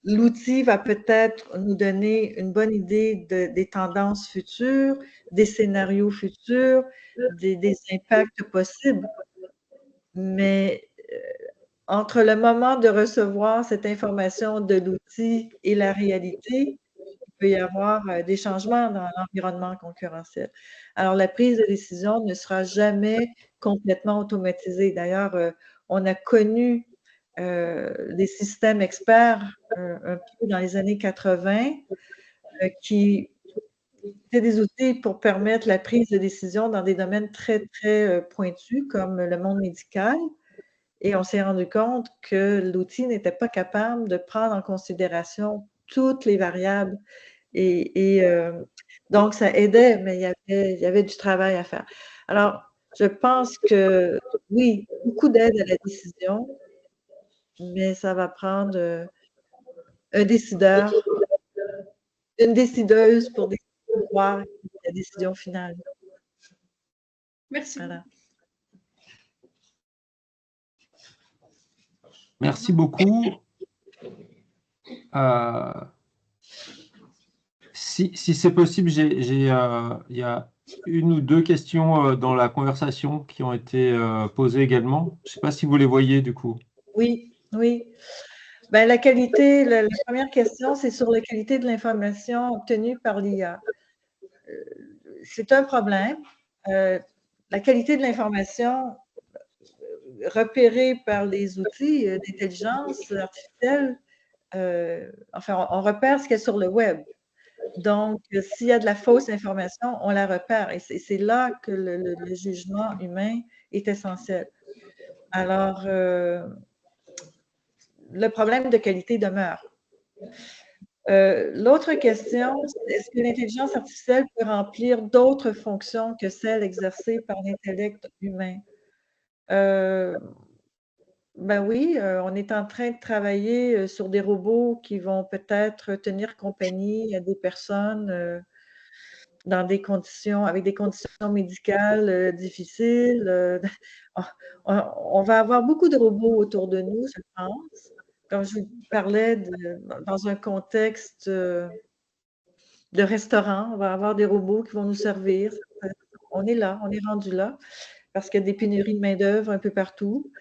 l'outil va peut-être nous donner une bonne idée des tendances futures, des scénarios futurs, des impacts possibles. Mais entre le moment de recevoir cette information de l'outil et la réalité, il peut y avoir des changements dans l'environnement concurrentiel. Alors, la prise de décision ne sera jamais complètement automatisée. D'ailleurs, on a connu des systèmes experts un peu dans les années 80 qui étaient des outils pour permettre la prise de décision dans des domaines très, très pointus comme le monde médical. Et on s'est rendu compte que l'outil n'était pas capable de prendre en considération toutes les variables. Et donc, ça aidait, mais il y avait du travail à faire. Alors, je pense que, oui, beaucoup d'aide à la décision, mais ça va prendre un décideur, une décideuse pour voir la décision finale. Merci. Voilà. Merci beaucoup. Si c'est possible, il y a une ou deux questions dans la conversation qui ont été posées également. Je ne sais pas si vous les voyez du coup. Oui, oui. Ben, la qualité, la première question, c'est sur la qualité de l'information obtenue par l'IA. C'est un problème. La qualité de l'information repérée par les outils d'intelligence artificielle, enfin, on repère ce qu'il y a sur le web. Donc, s'il y a de la fausse information, on la repère. Et c'est là que le jugement humain est essentiel. Alors, le problème de qualité demeure. L'autre question, est-ce que l'intelligence artificielle peut remplir d'autres fonctions que celles exercées par l'intellect humain? Ben oui, on est en train de travailler sur des robots qui vont peut-être tenir compagnie à des personnes dans des conditions, avec des conditions médicales difficiles. On va avoir beaucoup de robots autour de nous, je pense. Comme je vous parlais, dans un contexte de restaurant, on va avoir des robots qui vont nous servir. On est là, on est rendu là, parce qu'il y a des pénuries de main-d'œuvre un peu partout.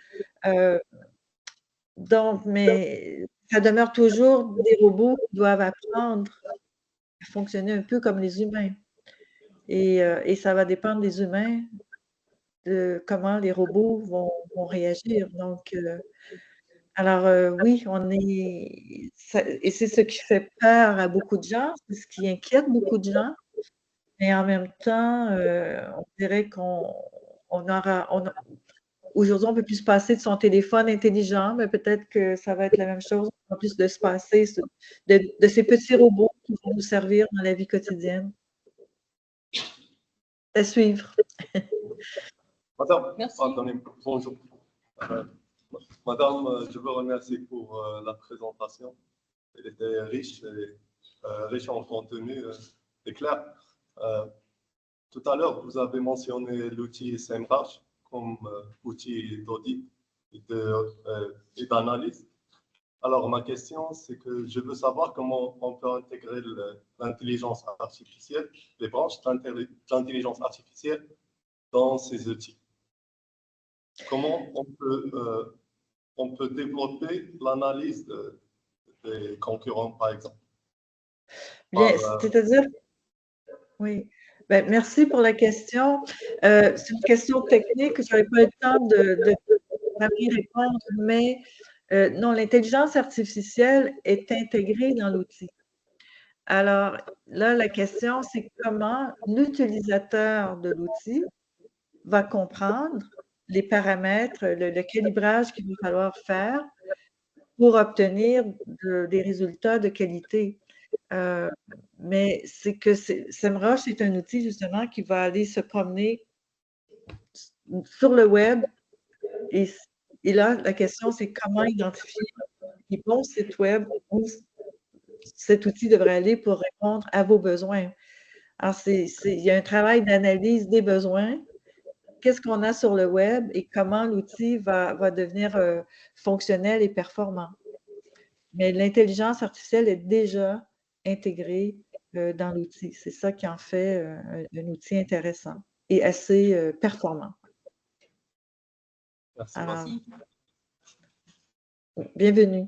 Donc, mais ça demeure toujours des robots qui doivent apprendre à fonctionner un peu comme les humains. Et ça va dépendre des humains de comment les robots vont réagir. Donc, alors oui, et c'est ce qui fait peur à beaucoup de gens, c'est ce qui inquiète beaucoup de gens. Mais en même temps, on dirait aujourd'hui, on ne peut plus se passer de son téléphone intelligent, mais peut-être que ça va être la même chose, en plus de se passer de ces petits robots qui vont nous servir dans la vie quotidienne. À suivre. Madame, Merci. attendez, bonjour. Madame, je vous remercie pour la présentation. Elle était riche, riche en contenu et clair. Tout à l'heure, vous avez mentionné l'outil SEMrush comme outil d'audit et d'analyse. Alors, ma question, c'est que je veux savoir comment on peut intégrer l'intelligence artificielle, les branches d'intelligence artificielle dans ces outils. Comment on peut développer l'analyse des concurrents, par exemple? Bien, c'est-à-dire, oui. Ben, merci pour la question. C'est une question technique, je n'avais pas le temps de y répondre, mais non, l'intelligence artificielle est intégrée dans l'outil. Alors là, la question, c'est comment l'utilisateur de l'outil va comprendre les paramètres, le calibrage qu'il va falloir faire pour obtenir des résultats de qualité. Mais c'est que SEMrush est un outil justement qui va aller se promener sur le web et là, la question, c'est comment identifier les bons sites web où cet outil devrait aller pour répondre à vos besoins. Alors, il y a un travail d'analyse des besoins. Qu'est-ce qu'on a sur le web et comment l'outil va devenir fonctionnel et performant. Mais l'intelligence artificielle est déjà intégrée dans l'outil. C'est ça qui en fait un outil intéressant et assez performant. Merci. Alors, bienvenue.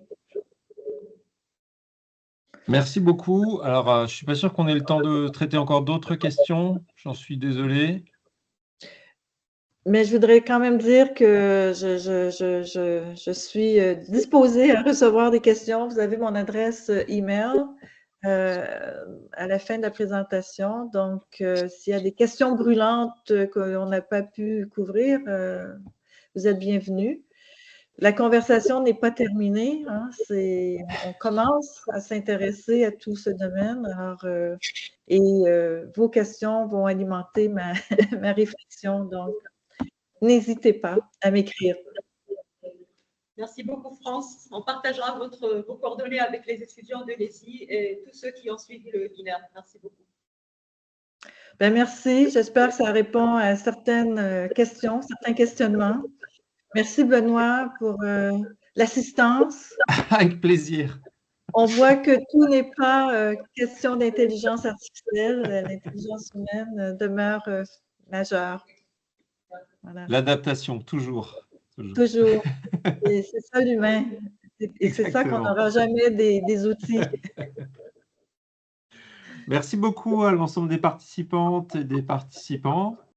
Merci beaucoup. Alors, je ne suis pas sûr qu'on ait le temps de traiter encore d'autres questions. J'en suis désolé. Mais je voudrais quand même dire que je suis disposée à recevoir des questions. Vous avez mon adresse email à la fin de la présentation. Donc, s'il y a des questions brûlantes qu'on n'a pas pu couvrir, vous êtes bienvenus. La conversation n'est pas terminée. Hein, on commence à s'intéresser à tout ce domaine. Alors, vos questions vont alimenter ma, ma réflexion. Donc, n'hésitez pas à m'écrire. Merci beaucoup, France. On partagera vos coordonnées avec les étudiants de l'ESI et tous ceux qui ont suivi le webinaire. Merci beaucoup. Ben, merci. J'espère que ça répond à certaines questions, certains questionnements. Merci, Benoît, pour l'assistance. Avec plaisir. On voit que tout n'est pas question d'intelligence artificielle. L'intelligence humaine demeure majeure. Voilà. L'adaptation, toujours. Toujours. Et c'est ça l'humain. Et c'est ça qu'on n'aura jamais des outils. Merci beaucoup à l'ensemble des participantes et des participants.